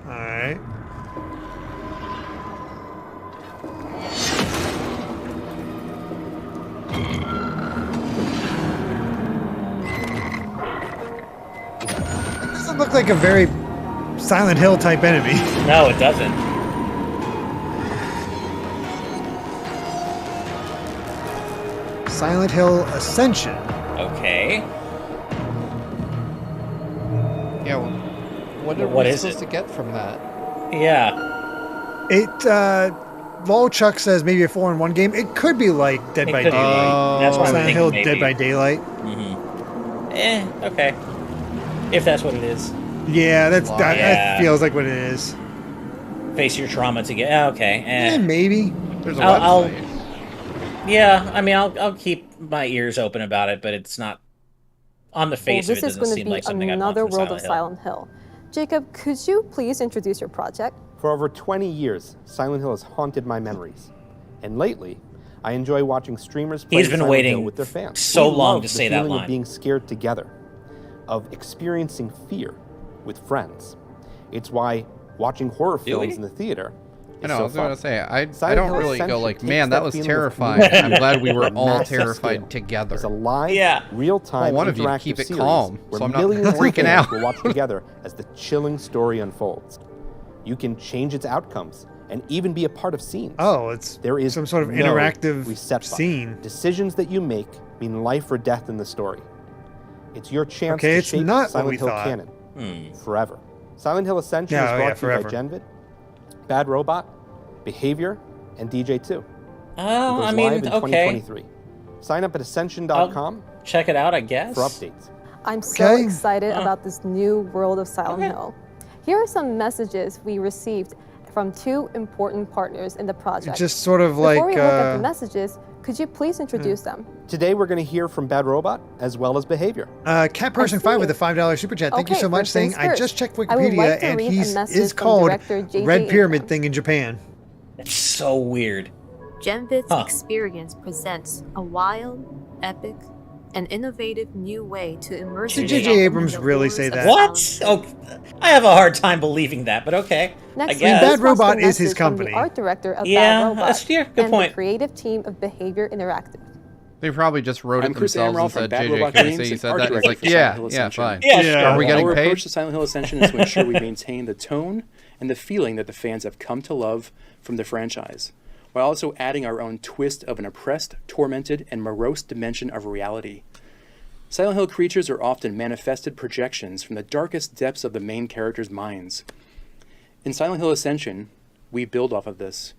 Alright. Doesn't look like a very Silent Hill type enemy. No, it doesn't. Silent Hill Ascension. Okay. Yeah, well, what are What we is supposed it? to get from that? Yeah. It, Volchuck says maybe a 4-in-1 game. It could be like Dead It by could be. Daylight. That's what I'm Silent thinking, Hill maybe. Dead by Daylight. Okay. If that's what it is. Yeah, that Yeah. feels like what it is. Face your trauma to get. Okay. Yeah, maybe. There's a I'll, website. yeah, I mean, I'll keep my ears open about it, but it's not on the face Well, of it. this is Doesn't going to seem be like something I'd want another from world Silent of Hill. Silent Hill. Jacob, could you please introduce your project? For over 20 years, Silent Hill has haunted my memories. And lately, I enjoy watching streamers play He's been Silent waiting Hill with their fans. so We long love to the say that feeling line. of being scared together, of experiencing fear with friends. It's why watching horror films in the theater I is know, so I was going to fun. say, I Silent don't Hill really go Ascension like, takes man, that was feeling of terrifying. community I'm glad we to were a all massive terrified scale. together. It's a live, Yeah. real-time Well, one of you interactive keep it series calm, where so I'm not millions of freaking fans out. will watch together as the chilling story unfolds. You can change its outcomes and even be a part of scenes. Oh, it's There is some sort of no interactive reset button. scene. Decisions that you make mean life or death in the story. It's your chance Okay, to it's shape not what Silent we Hill thought. canon forever. Silent Hill Ascension No, is yeah, brought to you by forever. Genvid, Bad Robot, Behavior, and DJ2. It Oh, goes I mean, live in okay. 2023. Sign up at ascension.com Check it out, I guess. for updates. I'm so excited about this new world of Silent Hill. Here are some messages we received from two important partners in the project. Just sort of Before like, we look at the messages, could you please introduce them? Today we're going to hear from Bad Robot as well as Behavior. Cat Person 5 with a $5 super chat. Thank you Okay, so much. first Saying things I first. just checked I would Wikipedia like to and read a he's message is from called director J.J. Red Pyramid Thing in Japan. It's so weird. Genvid's experience presents a wild, epic, and innovative new way to immerse Did yourself J.J. in Abrams the really horrors say of that? What? Oh, I have a hard time believing that, but okay. Next, I guess. Bad Robot the is his message from company. The art director of Yeah, Bad Robot that's good and point. the creative team of Behavior Interactive. They probably just wrote I'm it Chris themselves Amaral and from said, Bad JJ, Robot can you Games say you and said art that? He's director like, for yeah, Silent Hill yeah, Ascension. fine. Yeah, Are we getting Our paid? approach to Silent Hill Ascension is to ensure we maintain the tone and the feeling that the fans have come to love from the franchise, while also adding our own twist of an oppressed, tormented, and morose dimension of reality. Silent Hill creatures are often manifested projections from the darkest depths of the main characters' minds. In Silent Hill Ascension, we build off of this.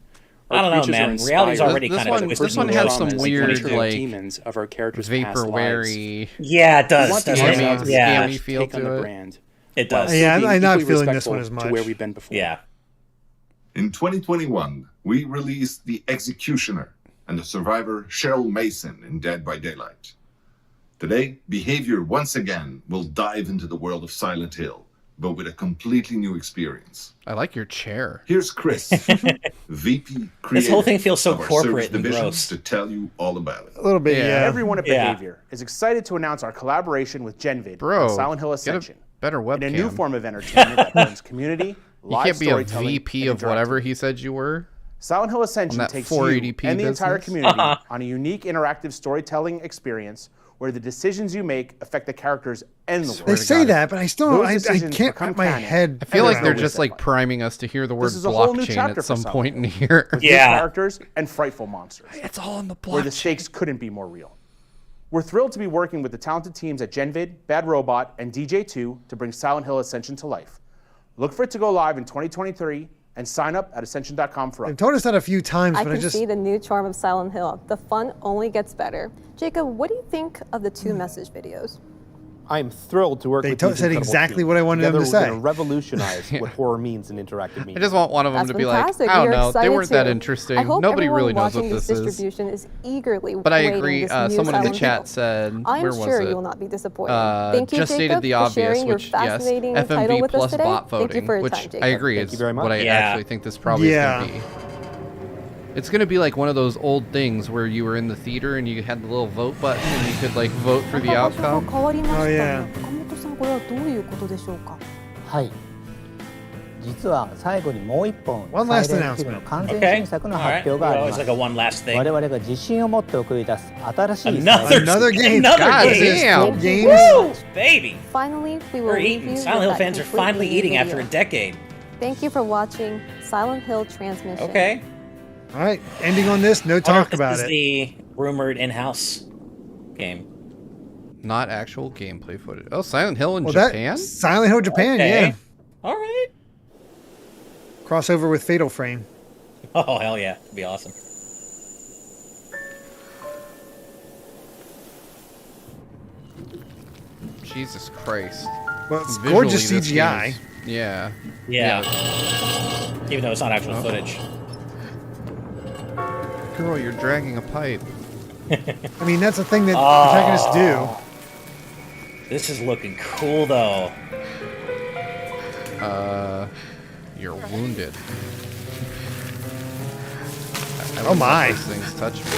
I don't know, creatures are man. inspired Reality's already by kind the of twisted. This one personal has some traumas and weird, internal like, demons of our characters' past lives. vaporware-y, Yeah, it does. We want That's the what game I to mean. Yeah. scammy feel take on to the it. brand. It while does. still Yeah, being I'm not equally feeling this one respectful as to much. where we've been before. Yeah. In 2021, we released The Executioner and the survivor Cheryl Mason in Dead by Daylight. Today, Behavior once again will dive into the world of Silent Hill but with a completely new experience. I like your chair. Here's Chris, VP Creative. This whole thing feels so of our corporate service and division, gross. to tell you all about it. A little bit, yeah. Everyone at Yeah. Behavior is excited to announce our collaboration with GenVid Bro, on Silent Hill get a Ascension. better In a new webcam. form of entertainment that blends community, You live can't be a storytelling, VP and of whatever he said you were. Silent Hill Ascension that takes 480p you and the entire business. community on a unique interactive storytelling experience where the decisions you make affect the characters and the world. They say that, but I still don't. Those I decisions can't become wrap my canon. head. I feel like around they're with just it. like priming us to hear the word This is a whole new blockchain chapter at for some Silent point in Hill, here. with new characters and frightful monsters. It's all in the blockchain. Where the stakes couldn't be more real. We're thrilled to be working with the talented teams at GenVid, Bad Robot, and DJ2 to bring Silent Hill Ascension to life. Look for it to go live in 2023 and sign up at ascension.com for They've told us that a few times, I but can I just see the new charm of Silent Hill. The fun only gets better. Jacob, what do you think of the 2 message videos? I'm thrilled to work They with to- these said incredible exactly teams. what I wanted them Together, to we're say. going to revolutionize what horror means in interactive media. I just want one of them That's to be like, fantastic. I don't We are know, they excited weren't that too. interesting. I hope Nobody everyone really knows watching what this this is. distribution is eagerly But I awaiting agree. this new Someone in the Silent chat Hill. said, I'm where was sure it? you will not be disappointed. Thank you, just Jacob, stated the for obvious, sharing your which yes, fascinating title FMV with us plus today. bot Thank you voting, for your which time, Jacob. I agree Thank is you very what I much. actually think this probably is Yeah. going to be. It's going to be like one of those old things where you were in the theater and you had the little vote button and you could like vote for the outcome. 変わりましたね。 Oh, yeah. 岡本さん、これはどういうことでしょうか。はい実は最後にもう一本 One last サイレントヒルの announcement. 完全 Okay. 新作の All 発 right. 表があり Well, ま it's す like a one last thing. 我々が自信を持って送り出す新しい Another game. Another God, game. this is Damn. full games. Woo, baby. Finally, we will We're leave eating. you Silent with Hill that fans are completely finally new eating video. after a decade. Thank you for watching Silent Hill Transmission. Okay. All right, ending on this. No I wonder talk if this about is it. the rumored in-house game. Not actual gameplay footage. Oh, Silent Hill in Well, Japan? that Silent Hill Japan, Okay. yeah. All right. Crossover with Fatal Frame. Oh hell yeah, it'd be awesome. Jesus Christ. Well, it's Visually, gorgeous this game CGI. is- yeah. Yeah. Even though it's not actual footage. Girl, you're dragging a pipe. I mean, that's the thing that protagonists do. This is looking cool though. You're wounded. I Oh my. These things touch me.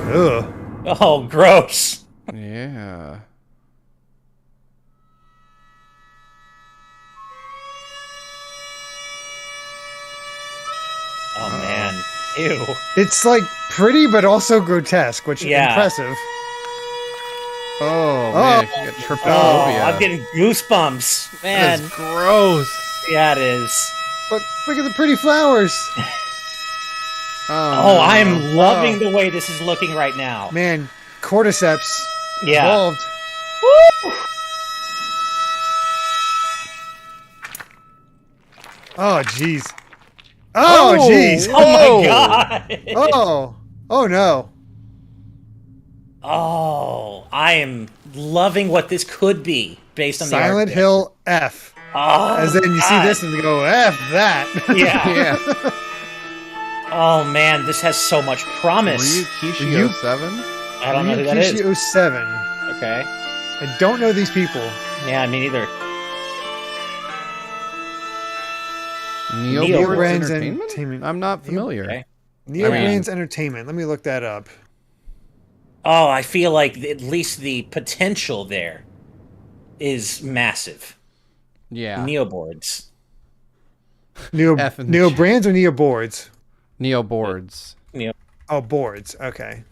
Ugh. Oh, gross. Yeah. Oh man. Ew. It's like pretty, but also grotesque, which is Yeah. impressive. Oh, man, you got Oh, trypophobia. I'm getting goosebumps. Man. That's gross. Yeah, it is. But look at the pretty flowers. Oh, I'm no. loving the way this is looking right now. Man, cordyceps Yeah. involved. Woo! Oh, jeez. Oh, jeez. Oh my god. Oh, no. Oh, I am loving what this could be based on the art. Silent Hill F. Oh, As in you see God. this and you go, F that. Yeah. Yeah. Oh man, this has so much promise. Ryukishi 07? I don't know who that is. Ryukishi 07. Okay. I don't know these people. Yeah, me neither. Neo Brands Entertainment? Entertainment. I'm not familiar. Okay. Neo I mean- Brands Entertainment. Let me look that up. Oh, I feel like at least the potential there is massive. Yeah. Neoboards. Neo F and Neo G. Brands or Neo Boards? Neo boards. Neo. Oh, boards. Okay.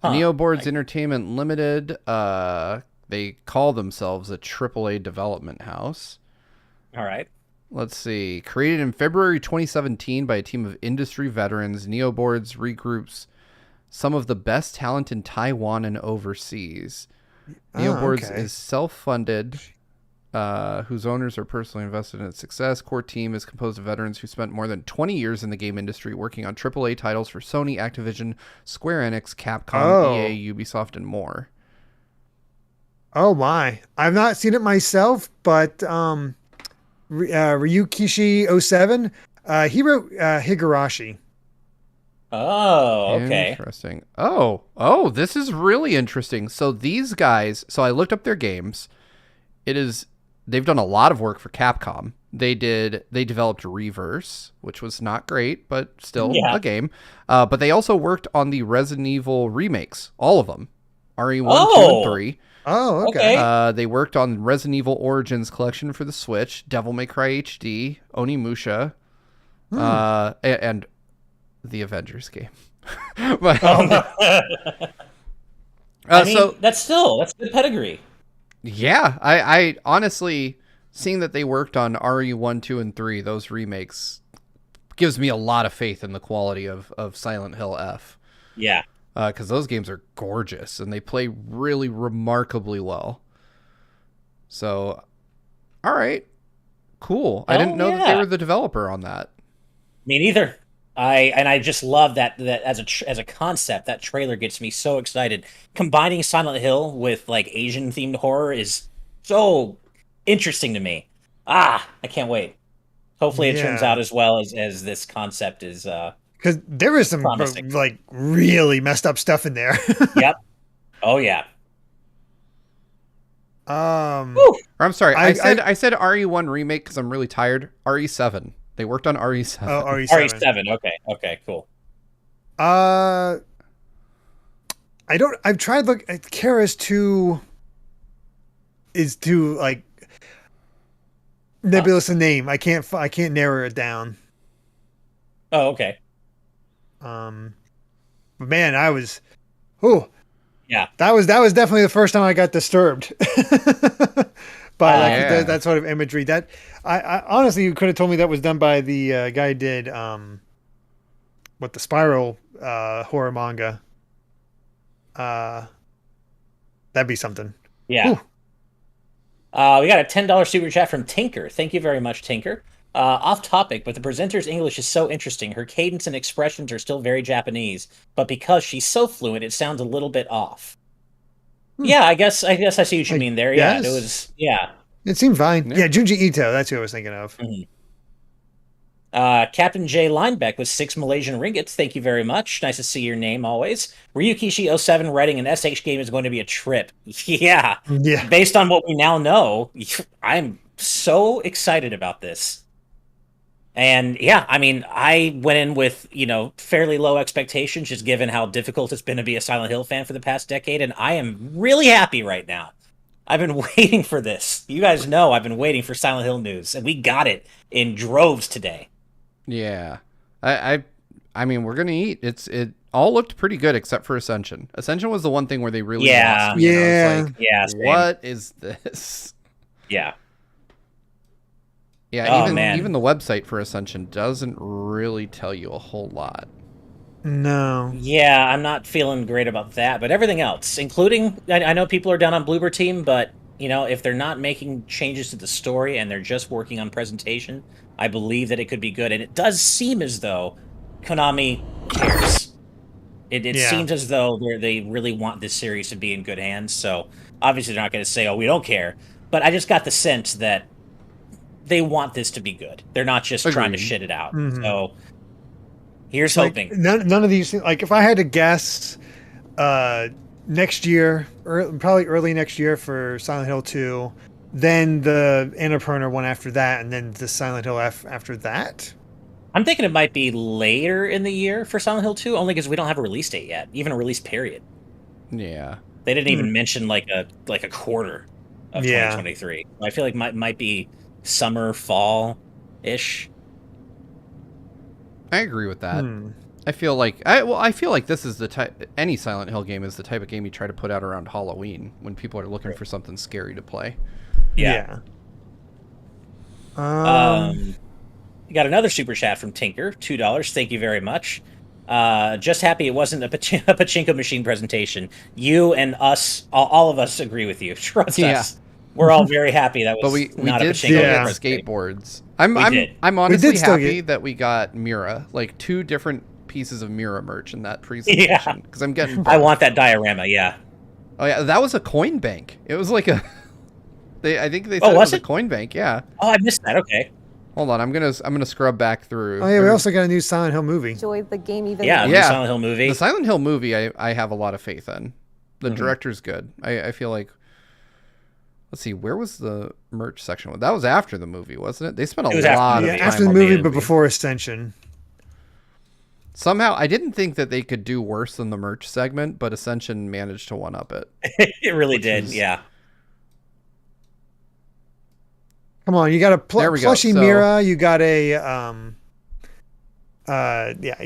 Huh. Neo Boards Entertainment Limited. They call themselves a AAA development house. All right. Let's see. Created in February 2017 by a team of industry veterans, Neoboards regroups some of the best talent in Taiwan and overseas. Neoboards okay. is self-funded, whose owners are personally invested in its success. Core team is composed of veterans who spent more than 20 years in the game industry working on AAA titles for Sony, Activision, Square Enix, Capcom, EA, Ubisoft, and more. Oh my. I've not seen it myself, but Ryukishi 07, He wrote Higurashi. Oh, okay. Interesting. Oh, this is really interesting. So these guys, so I looked up their games. They've done a lot of work for Capcom. They developed Reverse, which was not great, but still a game. But they also worked on the Resident Evil remakes, all of them. RE1, 2, and 3. Oh, okay. They worked on Resident Evil Origins collection for the Switch, Devil May Cry HD, Onimusha, and the Avengers game. But, I mean, that's good pedigree. Yeah, I honestly, seeing that they worked on RE1, 2, and 3, those remakes, gives me a lot of faith in the quality of Silent Hill F. Yeah. Because those games are gorgeous, and they play really remarkably well. So, all right. Cool. I didn't know that they were the developer on that. Me neither. I just love that as a concept. That trailer gets me so excited. Combining Silent Hill with like Asian themed horror is so interesting to me. I can't wait. Hopefully it turns out as well as this concept is. Because there is some like really messed up stuff in there. Yep. Oh yeah. I'm sorry. I said RE1 remake because I'm really tired. RE7. They worked on RE7. Oh, RE7. RE7. Okay, cool. I've tried look at Kara's is too like nebulous a name. I can't narrow it down. Oh, okay. But man, that was definitely the first time I got disturbed by that sort of imagery. That I honestly, you could have told me that was done by the guy who did the Spiral horror manga. That'd be something. Yeah. We got a $10 super chat from Tinker. Thank you very much, Tinker. Off topic, but the presenter's English is so interesting. Her cadence and expressions are still very Japanese, but because she's so fluent, it sounds a little bit off. Yeah, I guess I see what you mean there. Yeah, it was. Yeah, it seemed fine. Yeah, Junji Ito. That's who I was thinking of. Mm-hmm. Captain J. Linebeck with 6 Malaysian ringgits. Thank you very much. Nice to see your name always. Ryukishi07 writing an SH game is going to be a trip. Yeah. Based on what we now know, I'm so excited about this. And yeah, I mean, I went in with, fairly low expectations, just given how difficult it's been to be a Silent Hill fan for the past decade. And I am really happy right now. I've been waiting for this. You guys know I've been waiting for Silent Hill news, and we got it in droves today. Yeah. I mean, we're going to eat. It all looked pretty good except for Ascension. Ascension was the one thing where they really lost me. Yeah. What is this? Yeah. Yeah, even the website for Ascension doesn't really tell you a whole lot. No. Yeah, I'm not feeling great about that, but everything else, including, I know people are down on Bloober Team, but, if they're not making changes to the story and they're just working on presentation, I believe that it could be good. And it does seem as though Konami cares. It seems as though they really want this series to be in good hands, so obviously they're not going to say, oh, we don't care. But I just got the sense that they want this to be good. They're not just trying to shit it out. Mm-hmm. So here's hoping. None of these things, like if I had to guess next year, probably early next year for Silent Hill 2, then the Annapurna one after that, and then the Silent Hill F after that. I'm thinking it might be later in the year for Silent Hill 2, only because we don't have a release date yet, even a release period. Yeah. They didn't even mention like a quarter of 2023. I feel like might be summer, fall-ish. I agree with that. I feel like this is the type. Any Silent Hill game is the type of game you try to put out around Halloween when people are looking for something scary to play. Yeah. You got another super chat from Tinker, $2. Thank you very much. Just happy it wasn't a pachinko machine presentation. You and us, all of us agree with you. Trust us. We're all very happy that was but we not did a pachinko skateboards. I'm honestly happy that we got Mira, like 2 different pieces of Mira merch in that presentation. Because I'm getting. I want that diorama. Yeah. Oh yeah, that was a coin bank. It was like a. I think they said it was a coin bank. Yeah. Oh, I missed that. Okay. Hold on, I'm gonna scrub back through. Oh yeah, we also got a new Silent Hill movie. Enjoy the game even Yeah, more. the Silent Hill movie. The Silent Hill movie, I have a lot of faith in. The director's good. I feel like. Let's see, where was the merch section? That was after the movie, wasn't it? They spent a lot of time after the on movie, but before Ascension. Somehow, I didn't think that they could do worse than the merch segment, but Ascension managed to one-up it. It really did, yeah. Come on, you got a plushie So- Mira, you got a you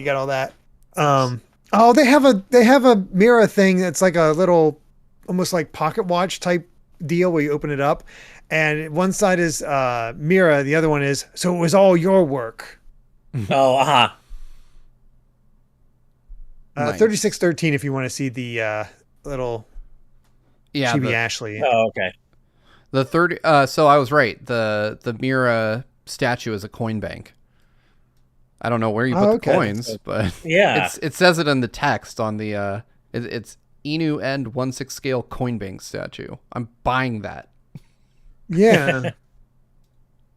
got all that. Oh, they have a Mira thing that's like a little, almost like pocket watch type deal where you open it up, and one side is Mira, the other one is so it was all your work. Oh, Nice. 3613 if you want to see the little Chibi Ashley. Oh, okay. The third. So I was right. The Mira statue is a coin bank. I don't know where you put the coins, but yeah, it says it in the text on the. It's Inu End 1/6 scale coin bank statue. I'm buying that. Yeah,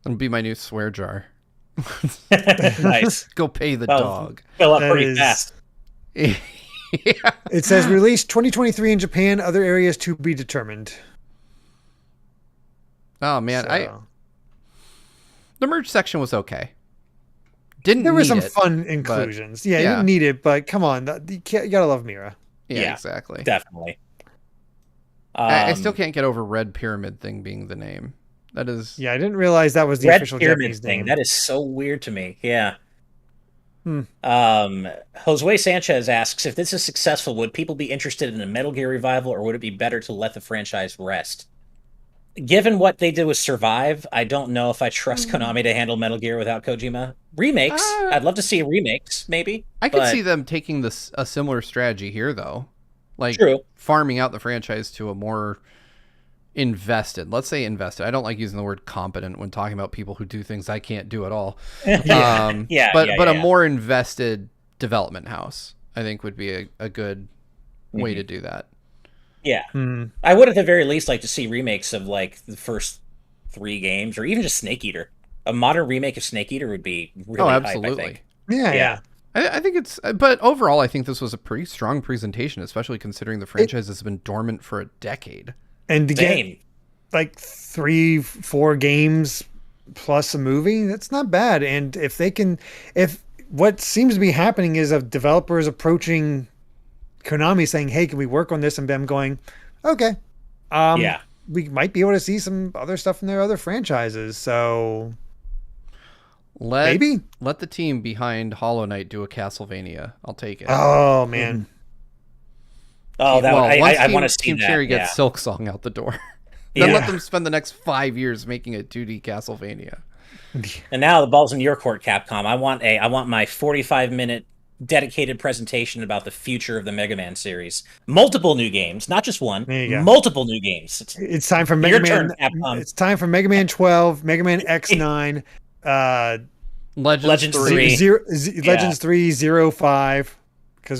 it'll be my new swear jar. Nice. Go pay the dog. Fill up That pretty is- fast. Yeah. It says released 2023 in Japan, other areas to be determined. Oh man, So- the merch section was okay. Didn't There were need some it, fun but- inclusions. Yeah, you didn't need it, but come on, you gotta love Mira. Yeah, exactly. Definitely. I still can't get over Red Pyramid thing being the name. That is. Yeah, I didn't realize that was the Red official Pyramid Japanese thing. name. That is so weird to me. Yeah. Hmm. Josue Sanchez asks, if this is successful, would people be interested in a Metal Gear revival, or would it be better to let the franchise rest? Given what they did with Survive, I don't know if I trust Konami to handle Metal Gear without Kojima. Remakes, I'd love to see remakes, maybe. I could but- see them taking a similar strategy here, though. Like True. farming out the franchise to a more invested. Let's say invested. I don't like using the word competent when talking about people who do things I can't do at all. But a more invested development house, I think, would be a good way to do that. Yeah. I would at the very least like to see remakes of like the first 3 games, or even just Snake Eater. A modern remake of Snake Eater would be really hype, I think. Yeah. I think it's, but overall, I think this was a pretty strong presentation, especially considering the franchise has been dormant for a decade. And to get like 3-4 games plus a movie, that's not bad. And if what seems to be happening is of developers approaching Konami saying, "Hey, can we work on this?" and them going, "Okay, we might be able to see some other stuff in their other franchises." So maybe let the team behind Hollow Knight do a Castlevania. I'll take it. Oh man. Oh, that I want to see Team that. Cherry yeah. gets Silksong out the door. Then let them spend the next 5 years making a 2D Castlevania. And now the ball's in your court, Capcom. I want my 45-minute dedicated presentation about the future of the Mega Man series. Multiple new games, not just one. There you go. Multiple new games. It's time for Mega Your Man. turn, Capcom. It's time for Mega Man 12, Mega Man X9, Legends 3. Legends 3, 05.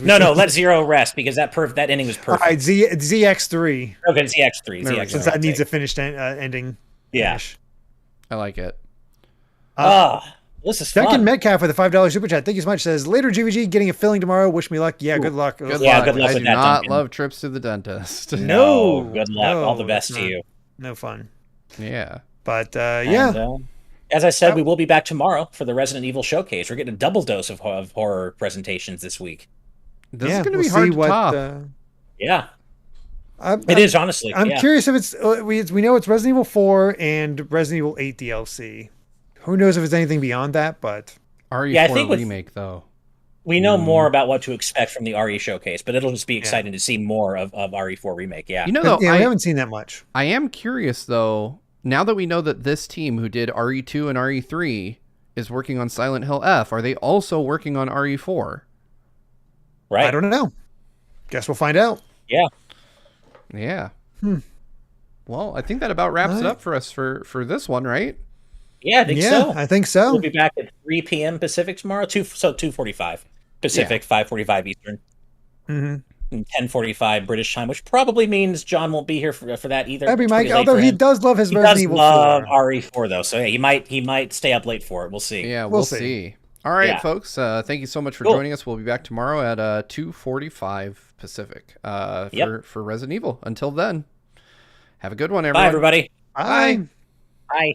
No, let Zero rest, because that ending was perfect. All right, ZX3. Okay, ZX3. Since that needs a finished ending. Yeah. Finish. I like it. This is Duncan fun. Metcalf with a $5 super chat. Thank you so much. Says later GVG getting a filling tomorrow. Wish me luck. Yeah, good luck. Good luck. Good luck I with do that, not Duncan. love trips to the dentist. No, good luck. no, All the best it's to not. you. No fun. Yeah. But And, as I said, we will be back tomorrow for the Resident Evil Showcase. We're getting a double dose of horror presentations this week. This is going to be hard to top. Yeah. It is, honestly. I'm yeah. curious if it's we know it's Resident Evil 4 and Resident Evil 8 DLC. Who knows if it's anything beyond that, but RE4 Yeah, I think remake though. We know more about what to expect from the RE Showcase, but it'll just be exciting to see more of RE4 remake. Yeah. You know, though, we haven't seen that much. I am curious though. Now that we know that this team who did RE2 and RE3 is working on Silent Hill F, are they also working on RE4? Right. I don't know. Guess we'll find out. Yeah. Yeah. Well, I think that about wraps it up for us for this one, right? Yeah, I think so. I think so. We'll be back at 3 p.m. Pacific tomorrow. 2:45 Pacific, 5:45 Eastern. Mm-hmm. 10:45 British time, which probably means John won't be here for that either. That'd be It's Mike, pretty late although for he him. does love his He Resident does Evil love 4. RE4 though, so yeah, he might stay up late for it. We'll see. Yeah, we'll see. All right, Yeah. folks. Thank you so much for Cool. joining us. We'll be back tomorrow at 2:45 Pacific for Resident Evil. Until then, have a good one, everyone. Bye, everybody. Bye. Bye.